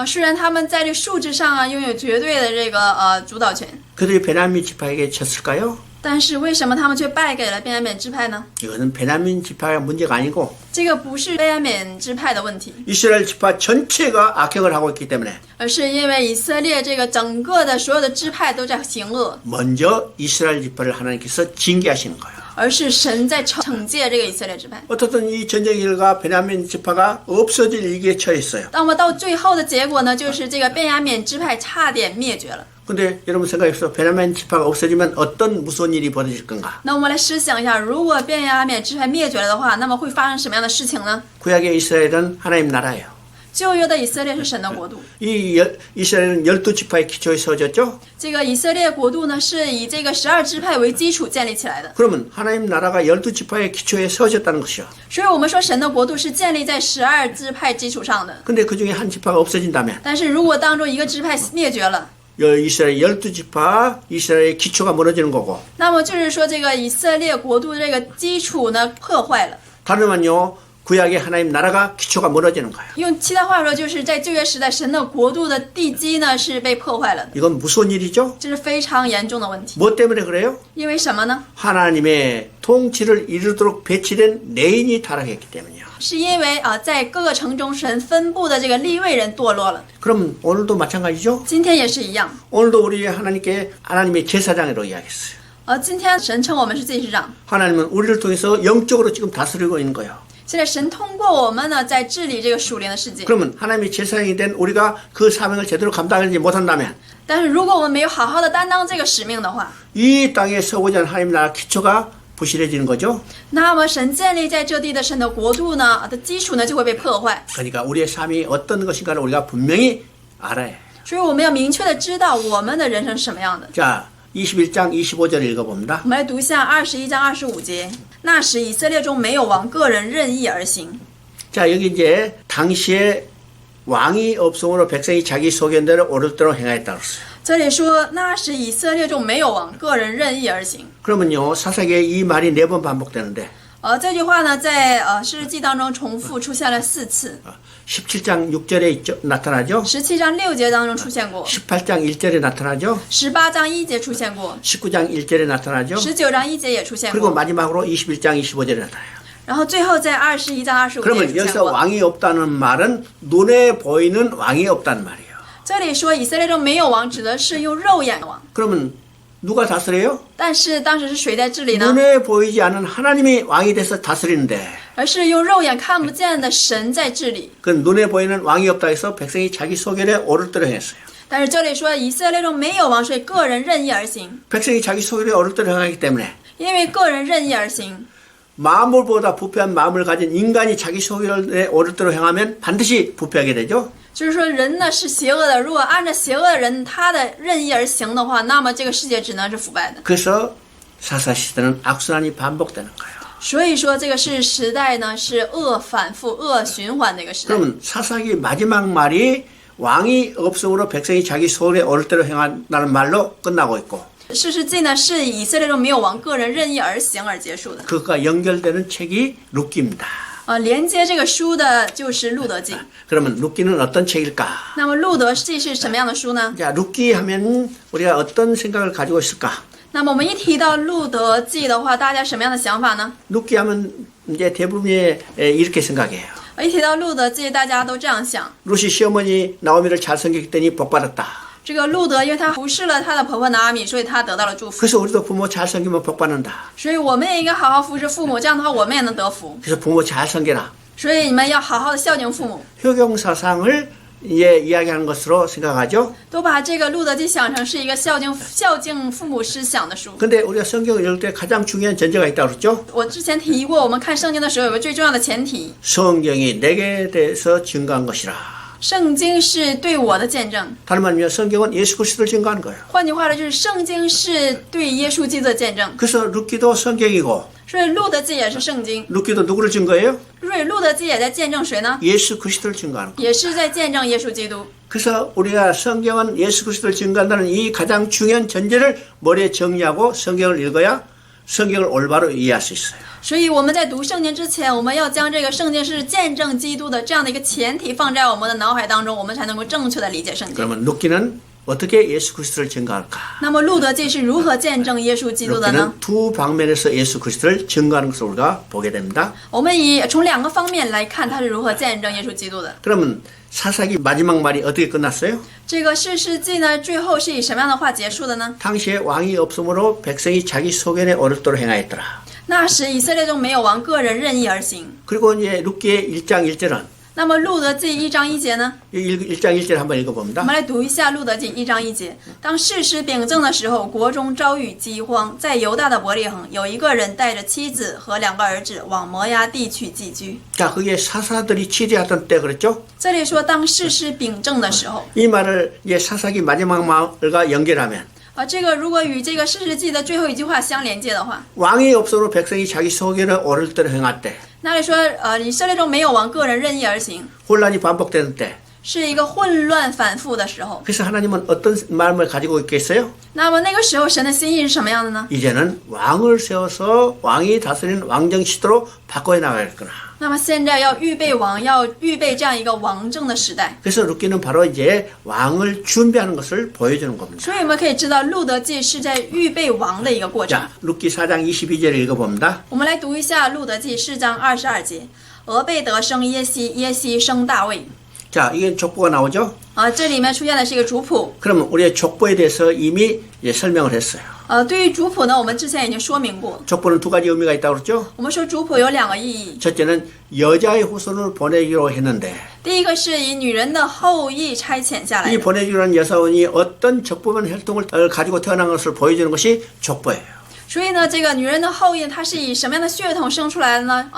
虽然他们在这个数字上啊拥有绝对的这个主导权， 그들이 베냐민 지파에게 졌을까요? 但是为什么他们却败给了便雅悯支派呢？ 이거는 베냐민 지파의 문제가 아니고 这个不是便雅悯支派的问题， 이스라엘 지파 전체가 악행을 하고 있기 때문에 而是因为以色列这个整个的所有的支派都在行恶， 먼저 이스라엘 지파를 하나님께서 징계하시는 거예요. 而是神在惩戒这个以色列支派。 어떻든 이 전쟁의 결과 베냐민 지파가 없어질 위기에 처했어요. 那么到最后的结果呢，就是这个便雅悯支派差点灭绝了。 근데 여러분 생각해보세요. 베냐민 지파가 없어지면 어떤 무서운 일이 벌어질 건가? 那我们来思想一下，如果便雅悯支派灭绝了的话，那么会发生什么样的事情呢？ 구약의 이스라엘은 하나님 나라예요. 旧约的以色列是神的国度， 이스라엘은 12지파의 기초에 세워졌죠? 这个以色列国度呢是以这个12支派为基础建立起来的。 그러면 하나님 나라가 12지파의 기초에 세워졌다는 것이요. 所以我们说神的国度是建立在12支派基础上的。 근데 그 중에 한 지파가 없어진다면 但是如果当中一个支派灭绝了， 이스라엘 12지파 이스라엘의 기초가 무너지는 거고 那么就是说这个以色列国度这个基础呢破坏了。 다른 말은요. 구약의 하나님 나라가 기초가 무너지는 거예요. 用其他话说，就是在旧约时代，神的国度的地基呢是被破坏了的， 이건 무서운 일이죠? 这是非常严重的问题。 뭐 때문에 그래요? 因为什么呢？ 하나님의 통치를 이루도록 배치된 레인이 타락했기 때문이요. 是因为在各个城中神分布的这个利未人堕落了。 그럼 오늘도 마찬가지죠? 今天也是一样。 오늘도 우리 하나님의 제사장이라고 이야기했어요. 今天神称我们是祭司长。 하나님은 우리를 통해서 영적으로 지금 다스리고 있는 거예요. 现在神通过我们呢，在治理这个属灵的世界。 그러면 하나님의 제사장이 된 우리가 그 사명을 제대로 감당하지 못한다면 但是如果我们没有好好的担当这个使命的话， 이 땅에 서고자 하는 하나님 나라 기초가 부실해지는 거죠. 那么神建立在这地的神的国度呢的基础呢就会被破坏。 그러니까 우리의 삶이 어떤 것인가를 우리가 분명히 알아야 해요. 所以我们要明确的知道我们的人生是什么样的。 자, 21장 25절을 읽어봅니다. 我们来读一下21章25节。那时以色列中没有王，个人任意而行。 자, 여기 이제 당시에 왕이 없음으로 백성이 자기 소견대로 옳을 대로 행하였다고 했어요. 这里说那时以色列中没有王，个人任意而行。 그러면요, 사사기에 이 말이 4번 반복되는데 这句话呢，在士师记当中重复出现了4次。 17장 6절에 나타나죠. 17章6节当中出现过， 18장 1절에 나타나죠. 18章1节出现过， 19장 1절에 나타나죠. 19章1节也出现 그리고 过， 마지막으로 21장 25절에 나타나요. 然后最后在21章25节 그러면 也出现 여기서 过。 왕이 없다는 말은 눈에 보이는 왕이 없다는 말이에요. 这里说以色列中没有王，指的是用肉眼的王。 그러면 누가 다스려요? 但是当时是谁在治理呢？ 눈에 보이지 않는 하나님이 왕이 돼서 다스리는데 而是用肉眼看不见的神在治理。 그 눈에 보이는 왕이 없다 해서 백성이 자기 소견에 옳을 대로 행했어요. 但是这里说以色列中没有王，所以个人任意而行。 백성이 자기 소견에 옳을 대로 행하기 때문에 因为个人任意而行， 마음보다 부패한 마음을 가진 인간이 자기 소견에 옳을 대로 행하면 반드시 부패하게 되죠. 就是说人呢是邪恶的，如果按照邪恶的人他的任意而行的话，那么这个世界只能是腐败的。 그래서 사사시대는 악순환이 반복되는 거예요. 所以说这个是时代呢是恶反复、恶循环的一个时代。 그러면 사사기 마지막 말이 왕이 없음으로 백성이 자기 소견에 옳을 대로 행한다는 말로 끝나고 있고 士师记呢是以以色列中没有王，个人任意而行而结束的。 그것과 연결되는 책이 룻기입니다. 连接这个书的就是路德记。 그러면 룻기는 어떤 책일까? 那么路德记是什么样的书呢？ 자, 룻기 하면 우리가 어떤 생각을 가지고 있을까? 那么我们一提到路德记的话，大家什么样的想法呢？ 룻기 하면 이제 대부분이 이렇게 생각해요. 一提到路德记，大家都这样想： 룻이 시어머니 나오미를 잘 섬겼더니 복받았다. 这个路德因为他服侍了他的婆婆拿阿米，所以他得到了祝福。 그래서 우리도 부모 잘 섬기면 복받는다. 所以我们也应该好好服侍父母，这样的话我们也能得福。 그래서 부모 잘 섬겨라. 所以你们要好好的孝敬父母。 효경사상을 이제 이야기하는 것으로 생각하죠. 都把这个路德记想成是一个孝敬父母思想的书。 근데 우리가 성경을 읽을 때 가장 중요한 전제가 있다고 그랬죠. 我之前提过，我们看圣经的时候有个最重要的前提， 성경이 내게 대해서 증거한 것이라. 圣经是对我的见证。 다른 말이면 성경은 예수 그리스도를 증거하는 거예요. 换句话说，就是圣经是对耶稣基督的见证。 그래서 룻기도 성경이고 所以路德记也是圣经， 룻기도 누구를 증거해요? 所以路德记也在见证谁呢？ 예수 그리스도를 증거하는 거예요. 也是在见证耶稣基督。 그래서 우리가 성경은 예수 그리스도를 증거한다는 이 가장 중요한 전제를 머리에 정리하고 성경을 읽어야 성경을 올바로 이해할 수 있어요. 所以我们在读圣经之前，我们要将这个圣经是见证基督的这样的一个前提放在我们的脑海当中，我们才能够正确的理解圣经。 그러면 루키는 어떻게 예수 그리스도를 증거할까? 那么路德记是如何见证耶稣基督的呢？ 루키는 두 방면에서 예수 그리스도를 증거하는 것을 우리가 보게 됩니다. 我们从两个方面来看他是如何见证耶稣基督的。 그러면 사사기 마지막 말이 어떻게 끝났어요? 这个士师记呢，最后是以什么样的话结束的呢？ 당시에 왕이 없으므로 백성이 자기 소견에 어릴 대로 행하였더라. 那时以色列中没有王，个人任意而行。 그리고 이제 루키의 1장 1절은 那么路德记1章1节呢？ 1장 1절 한번 我 읽어봅니다. 们来读一下路德记1章1节。当士师秉政的时候，国中遭遇饥荒，在犹大的伯利恒，有一个人带着妻子和2个儿子往摩押地去寄居。 자, 그게 사사들이 치리하던 때 그랬죠? 这里说当士师秉政的时候， 이 말을 이제 사사기 마지막 말과 연결하면 这个如果与这个士师记的最后一句话相连接的话， 왕이 없으므로 백성이 자기 소견에 어릴 대로 행할 때 那里说以色列中没有王，个人任意而行， 혼란이 반복되는 때 是一个混乱反复的时候。 그래서 하나님은 어떤 마음을 가지고 있겠어요? 那么那个时候神的心意是什么样的呢？ 이제는 왕을 세워서 왕이 다스리는 왕정 시대로 바꿔 나가겠구나. 那么现在要预备王，要预备这样一个王政的时代。 그래서 루키는 바로 이제 왕을 준비하는 것을 보여주는 겁니다. 所以我们可以知道路德记是在预备王的一个过程。 자, 루키 4장 22절 읽어봅니다. 我们来读一下路德记4章22节。俄贝德生耶西，耶西生大卫。 자, 이게 족보가 나오죠? 这里面出现的是一个族谱。 그러면 우리의 족보에 대해서 이미 이제 설명을 했어요. 对于族谱呢，我们之前已经说明过。 족보는 두 가지 의미가 있다고 그랬죠? 我们说族谱有2个意义。 첫째는 여자의 후손을 보내기로 했는데 第一个是以女人的后裔差遣下来 이 的。 보내기로 한 여사원이 어떤 적부면 혈통을 가지고 태어난 것을 보여주는 것이 족보예요. 所以呢，这个女人的后裔，她是以什么样的血统生出来的呢？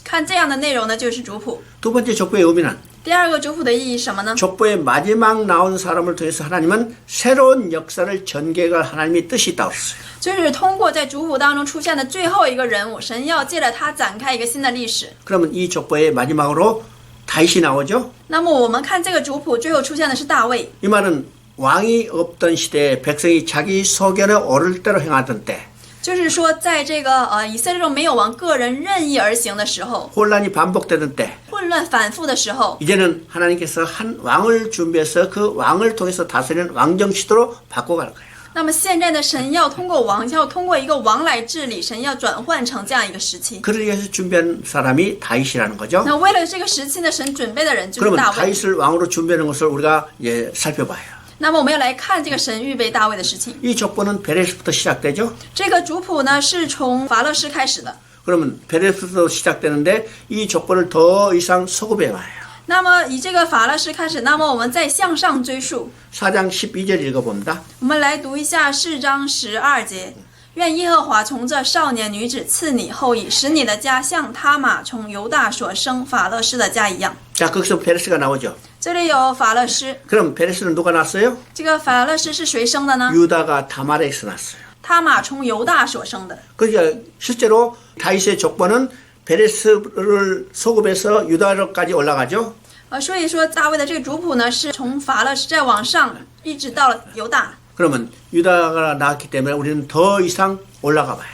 看这样的内容呢，就是族谱。 두 번째 족보의 의미는 第二个族谱的意义是什么呢？ 족보의 마지막 나온 사람을 통해서 하나님은 새로운 역사를 전개할 하나님의 뜻이 있다고 했어요. 就是通过在族谱当中出现的最后一个人物，神要借着他展开一个新的历史。 그러면 이 족보의 마지막으로 다윗이 나오죠. 那么我们看这个族谱，最后出现的是大卫。 이 말은 왕이 없던 시대에 백성이 자기 소견에 오를 대로 행하던 때 就是说，在这个以色列中没有王，个人任意而行的时候， 혼란이 반복되던 때 混乱反复的时候， 이제는 하나님께서 한 왕을 준비해서 그 왕을 통해서 다스리는 왕정 시대로 바꿔갈 거예요. 那么现在的神要通过王，要通过一个王来治理，神要转换成这样一个时期。 그를 위해서 준비한 사람이 다윗이라는 거죠. 那为了这个时期呢，神准备的人就是 그러면 大卫。 다윗을 왕으로 준비하는 것을 우리가 살펴봐요. 那么我们要来看这个神预备大卫的事情。 이 족보는 베레스부터 시작되죠. 这个族谱呢是从法勒斯开始的。 그러면 베레스부터 시작되는데 이 족보를 더 이상 소급해 봐요. 那么以这个法勒斯开始，那么我们再向上追溯， 4장 12절 읽어봅니다. 我们来读一下4章12节。愿耶和华从这少年女子赐你后裔，使你的家像他玛从犹大所生法勒斯的家一样。 자, 거기서 베레스가 나오죠. 这里有法勒斯， 그럼 베레스는 누가 낳았어요? 这个法勒斯是谁生的呢？ 유다가 다말에서 낳았어요. 他玛从犹大所生的。 그러니까 실제로 다윗의 족보는 베레스를 소급해서 유다로까지 올라가죠. 所以说大卫的这个族谱呢，是从法勒斯再往上，一直到了犹大。 그러면 유다가 나왔기 때문에 우리는 더 이상 올라가 봐요.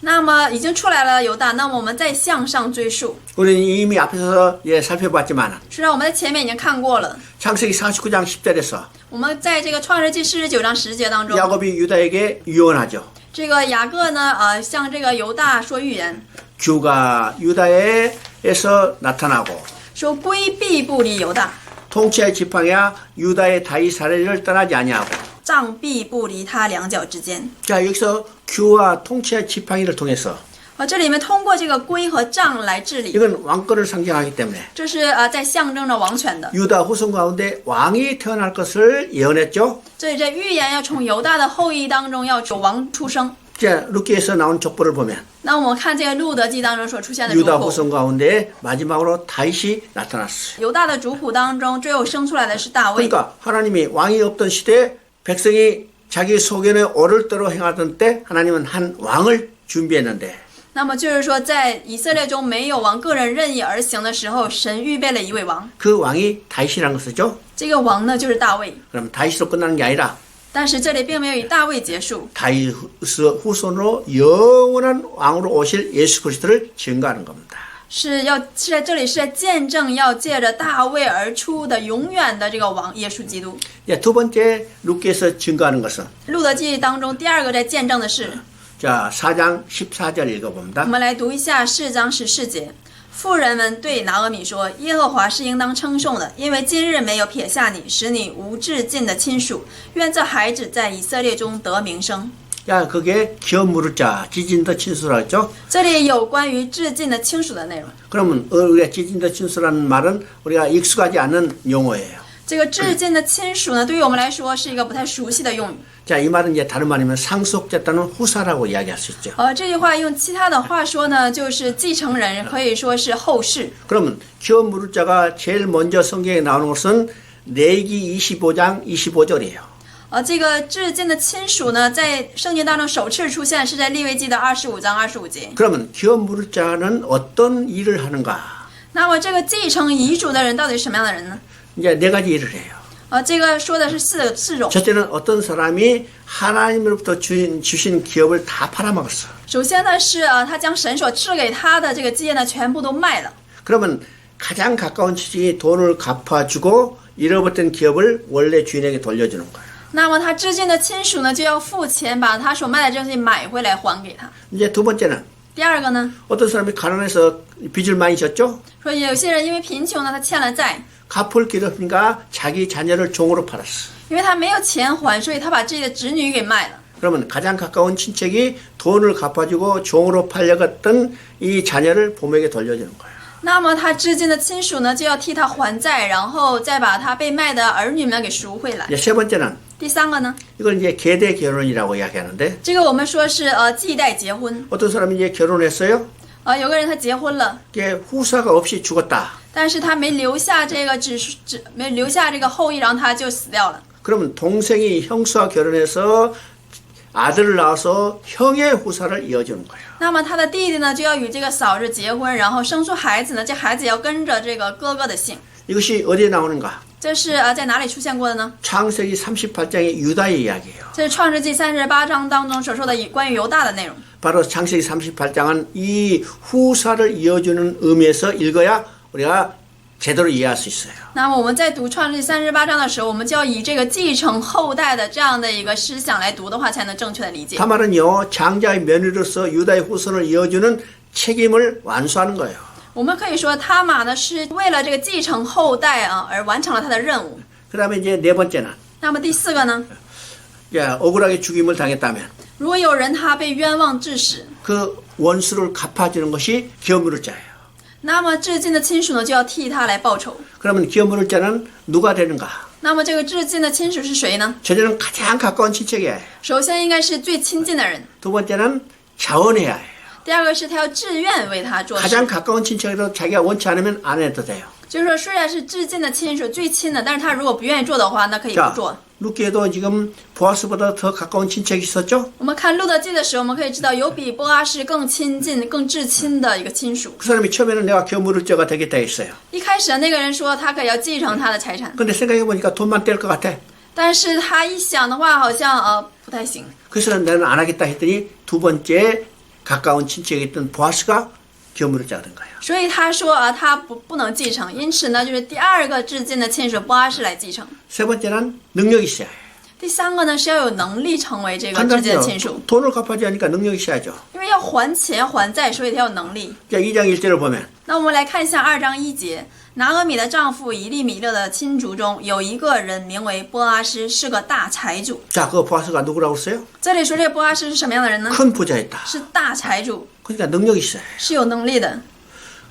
那么已经出来了犹大，那么我们再向上追溯。 우리는 이미 앞에서 살펴봤지만 虽然我们在前面已经看过了， 창세기 49장 10절에서 我们在这个创世纪49章10节当中， 야곱이 유다에게 유언하죠. 这个雅各呢，向这个犹大说预言， 주가 유다에서 나타나고 说归必不离犹大， 통치의 지팡이야 유다의 다윗 사례를 떠나지 아니하고. 杖必不离他两脚之间。 자, 여기서 규와 통치의 지팡이를 통해서 这里面通过这个规和杖来治理， 이건 왕권을 상징하기 때문에 这是在象征着王权的。 유다 후손 가운데 왕이 태어날 것을 예언했죠. 这里在预言要从犹大的后裔当中要有王出生。 자, 루키에서 나온 족보를 보면 那我们看这个路德记当中所出现的族 유다 谱， 후손 가운데 마지막으로 다윗이 나타났어요. 犹大的族谱当中最后生出来的是大卫。 그러니까 하나님이 왕이 없던 시대에 백성이 자기 소견에 오를 대로 행하던 때 하나님은 한 왕을 준비했는데 那么就是说，在以色列中没有王，个人任意而行的时候，神预备了一位王。 그 왕이 다윗이라는 것이죠. 这个王呢，就是大卫。 그럼 다윗으로 끝나는 게 아니라 但是这里并没有以大卫结束， 다윗 후손으로 영원한 왕으로 오실 예수 그리스도를 증거하는 겁니다. 是在这里是在见证要借着大卫而出的永远的这个王耶稣基督。 예, 두 번째 룻기에서 증거하는 것은 路德记当中第二个在见证的是， 자 4장 14절 읽어봅니다. 我们来读一下4章14节。妇人们对拿俄米说：“耶和华是应当称颂的，因为今日没有撇下你，使你无至尽的亲属。愿这孩子在以色列中得名声。” 야, 그게 기업 무르자 지진더 친수라 했죠? 这里有关于至尽的亲属的内容。 그러면 우리가 지진더 친수라는 말은 우리가 익숙하지 않은 용어예요. 这个至尽的亲属呢，对于我们来说是一个不太熟悉的用语。 자, 이 말은 이제 다른 말이면 상속됐다는 후사라고 이야기할 수 있죠. 这句话用其他的话说呢，就是继承人，可以说是后世。 그러면 기업 무르자가 제일 먼저 성경에 나오는 것은 레기 25장 25절이에요. 这个至尽的亲属呢，在圣经当中首次出现是在利未记的25章25节。 그러면 기업 무르자는 어떤 일을 하는가? 那么这个继承遗嘱的人到底是什么样的人呢？ 이제 네 가지 일을 해요. 这个说的是四种。 첫째는 어떤 사람이 하나님으로부터 주신 기업을 다 팔아먹었어. 首先呢是他将神所赐给他的这个基业呢全部都卖了。 그러면 가장 가까운 친척이 돈을 갚아주고 잃어버린 기업을 원래 주인에게 돌려주는 거예요. 那么他至尽的亲属呢就要付钱把他所卖的这东西买回来还给他。 이제 두 번째는 第二个呢， 어떤 사람이 가난해서 빚을 많이 졌죠? 说有些人因为贫穷呢，他欠了债， 갚을 길 없으니까 자기 자녀를 종으로 팔았어. 因为他没有钱还，所以他把自己的侄女给卖了。 그러면 가장 가까운 친척이 돈을 갚아주고 종으로 팔려갔던 이 자녀를 부모에게 돌려주는 거예요. 那么他至尽的亲属呢，就要替他还债，然后再把他被卖的儿女们给赎回来。 이제 세 번째는 第三个呢， 이걸 이제 계대 결혼이라고 이야기하는데 这个我们说是继代结婚。 어떤 사람이 이제 결혼했어요? 有个人他结婚了， 이게 후사가 없이 죽었다. 但是他没留下这个没留下这个后裔，然后他就死掉了。 그러면 동생이 형수와 결혼해서 아들을 낳아서 형의 후사를 이어주는 거예요. 那么他的弟弟呢，就要与这个嫂子结婚，然后生出孩子呢，这孩子也要跟着这个哥哥的姓。 이것이 어디에 나오는가? 这是在哪里出现过的呢？ 창세기 38장의 유다의 이야기예요. 这是创世纪38章当中所说的关于犹大的内容。 바로 창세기 38장은 이 후사를 이어주는 의미에서 읽어야 우리가 제대로 이해할 수 있어요. 那么我们在读创世纪38章的时候，我们就要以这个继承后代的这样的一个思想来读的话，才能正确的理解。 다말은요 장자의 며느리로서 유다의 후손을 이어주는 책임을 완수하는 거예요. 我们可以说，他玛呢是为了这个继承后代而完成了他的任务。 그다음에 이제 네 번째는 那么第四个呢， 억울하게 죽임을 당했다면 如果有人他被冤枉致死， 그 원수를 갚아주는 것이 기업물을 자예요. 那么至尽的亲属呢就要替他来报仇。 그러면 기업물을 자는 누가 되는가? 那么这个至尽的亲属是谁呢？ 첫째는 가장 가까운 친척이에요. 首先应该是最亲近的人， 두 번째는 자원해야 해요. 第二个是他要自愿为他做事。 가장 가까운 친척이라도 자기가 원치 않으면 안 해도 돼요. 就是说，虽然是至近的亲属最亲的，但是他如果不愿意做的话，那可以不 자, 做。 룻기에도 지금 보아스보다 더 가까운 친척이 있었죠? 我们看路德记的时候，我们可以知道有比波阿斯更亲近、更至亲的一个亲属。 그 사람이 처음에는 내가 기업물을 자가 되겠다 했어요. 一开始那个人说他可以要继承他的财产， 근데 생각해보니까 돈만 뗄 것 같아. 但是他一想的话，好像不太行。 그래서 나는 안 하겠다 했더니 두 번째 가까운 친척이 있던 보아스가 기업물을 자가 된 거예요. 所以他说他不能继承，因此呢，就是第二个至近的亲属波阿斯来继承。 세 번째는 능력이 있어야 해요. 第三个呢是要有能力成为这个至近的亲属， 돈을 갚아줘야 하니까 능력이 있어야죠. 因为要还钱还债，所以他要有能力。 자, 2장 1절을 보면 那我们来看一下2章1节，拿俄米的丈夫以利米勒的亲族中有一个人名为波阿斯，是个大财主。 자, 그 보아스가 누구라고 했어요? 这里说这个波阿斯是什么样的人呢？ 큰 부자였다. 是大财主， 그러니까 능력이 있어요. 是有能力的。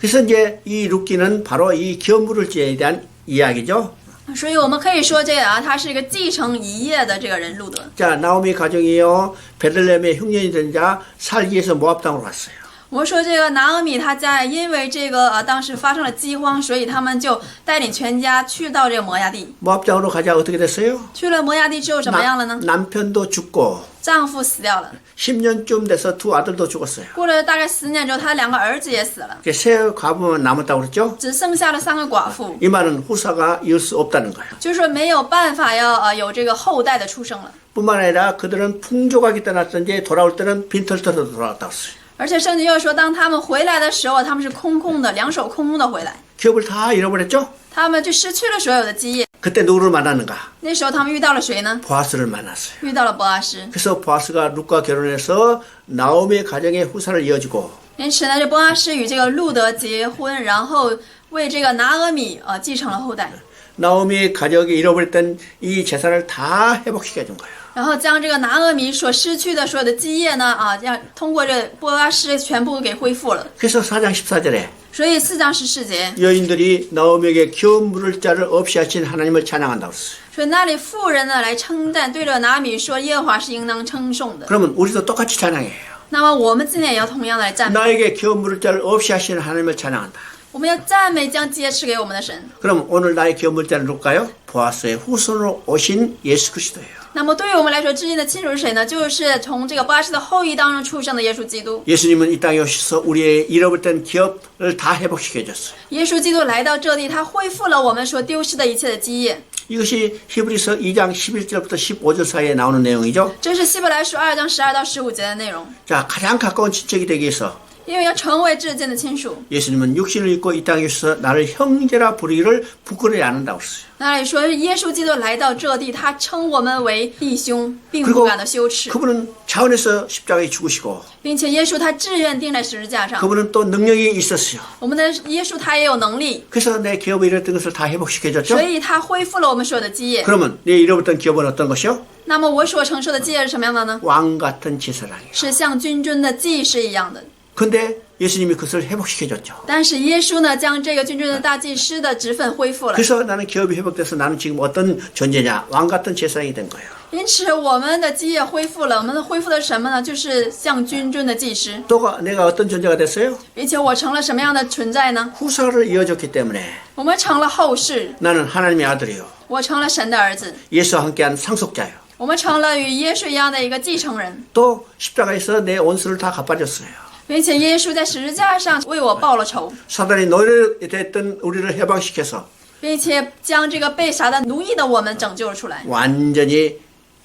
그래서 이제 이 룻기는 바로 이 기업물을지에 대한 이야기죠. 所以我们可以说这个他是一个继承遗业的这个人路德。 자, 나오미 가정이요 베들레헴의 흉년이 된 자 살기 위해서 모압 땅으로 갔어요. 我们说这个拿俄米他家因为这个当时发生了饥荒，所以他们就带领全家去到这个摩押地。 모압 땅으로 가자 어떻게 됐어요? 去了摩押地之后怎么样了呢？ 남편도 죽고 丈夫死掉了， 10년쯤 돼서 두 아들도 죽었어요. 过了大概10年之后，她2个儿子也死了， 세 과부만 남았다고 그랬죠? 只剩下了3个寡妇， 이 말은 후사가 이을 수 없다는 거예요. 就是说没有办法要有这个后代的出生了。 뿐만 아니라 그들은 풍족하게 떠났던지 돌아올 때는 빈털터서 돌아왔다 했어요. 而且圣经又说，当他们回来的时候，他们是空空的，两手空空的回来， 기업을 다 잃어버렸죠? 他们就失去了所有的基业。 그때 누구를 만났는가? 那时候他们遇到了谁呢？ 보아스를 만났어요. 遇到了波阿斯。 그래서 보아스가 룻과 결혼해서 나오미의 가정의 후사를 이어주고 因此呢，这波阿斯与这个路德结婚，然后为这个拿俄米继承了后代， 나오미의 가족이 잃어버렸던 이 재산을 다 회복시켜 준 거예요. 然后将这个拿俄米所失去的所有的基业呢，让通过这波阿斯全部给恢复了。 그래서 4장 14절에 所以4章14节， 여인들이 나오미에게 기업 물을 자를 없이 하신 하나님을 찬양한다고 했어요. 所以那里妇人呢来称赞，对着拿米说：“耶和华是应当称颂的。 그러면 우리도 똑같이 찬양해요. ”那么我们今天也要同样的来赞美， 나에게 기업 물을 자를 없이 하시는 하나님을 찬양한다. 我们要赞美将基业赐给我们的神。 그럼 오늘 나의 기업 물을 자는 누굴까요? 보아스의 후손으로 오신 예수 그리스도예요. 那么对于我们来说，至亲的亲属是谁呢？就是从这个波阿斯的后裔当中出生的耶稣基督。 예수님은 이 땅에 오셔서 우리의 잃어버렸던 기업을 다 회복시켜 줬어요. 耶稣基督来到这地，他恢复了我们所丢失的一切的基业。 이것이 히브리서 2장 11절부터 15절 사이에 나오는 내용이죠. 这是希伯来书2章12到15节的内容。 자, 가장 가까운 친척이 되기 위해서 因为要成为至亲的亲属， 예수님은 육신을 입고 이 땅에 오셔서 나를 형제라 부르기를 부끄러워하지 않는다고 했어요. 那里说耶稣基督来到这地，他称我们为弟兄，并不 그리고 感到羞耻， 그분은 차원에서 십자가에 죽으시고 并且耶稣他自愿钉在十字架上。 그분은 또 능력이 있었어요. 我们的耶稣他也有能力， 그래서 내 기업을 잃었던 것을 다 회복시켜줬죠. 所以他恢复了我们所有的基业。 그러면 내 잃어버렸던 기업은 어떤 것이요? 那么我所承受的基业是什么样的呢？ 왕 같은 제사장이에요. 是像君尊的祭司一样的。 근데 예수님이 그것을 회복시켜줬죠. 但是耶稣呢，将这个君尊的大祭司的职分恢复了。 그래서 나는 기업이 회복돼서 나는 지금 어떤 존재냐? 왕 같은 제사장이 된 거예요. 因此，我们的基业恢复了。我们恢复的是什么呢？就是像君尊的祭司， 또 내가 어떤 존재가 됐어요? 并且我成了什么样的存在呢？ 후사를 이어줬기 때문에 我们成了后世， 나는 하나님의 아들이요. 我成了神的儿子， 예수와 함께한 상속자요. 我们成了与耶稣一样的一个继承人， 또 십자가에서 내 원수를 다 갚아줬어요. 并且耶稣在十字架上为我报了仇， 사단이 노예됐던 우리를 해방시켜서 并且将这个被撒旦奴役的我们拯救了出来， 완전히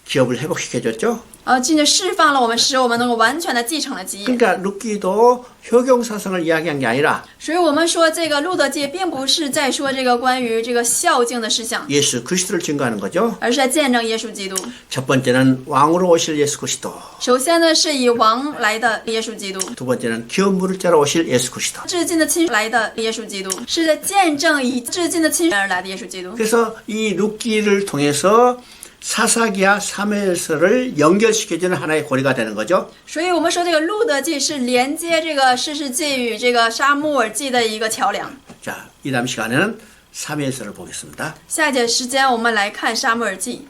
기업을 회복시켜줬죠. 并且释放了我们，使我们能够完全的继承了基业。 그러니까 룻기도 효경사상을 이야기한 게 아니라 所以我们说这个路德记并不是在说这个关于这个孝敬的事项， 예수 그리스도를 증거하는 거죠. 而是在见证耶稣基督。 첫 번째는 왕으로 오실 예수 그리스도. 首先呢，是以王来的耶稣基督； 두 번째는 기업 물을 자로 오실 예수 그리스도. 至近的亲来的耶稣基督，是在见证以至近的亲而来的耶稣基督。 그래서 이 룻기를 통해서 사사기와 사무엘서를 연결시켜주는 하나의 고리가 되는 거죠. 所以我们说这个路德记是连接这个士师记与这个撒母耳记的一个桥梁。 자, 이 다음 시간에는 사무엘서를 보겠습니다. 下一节时间我们来看撒母耳记。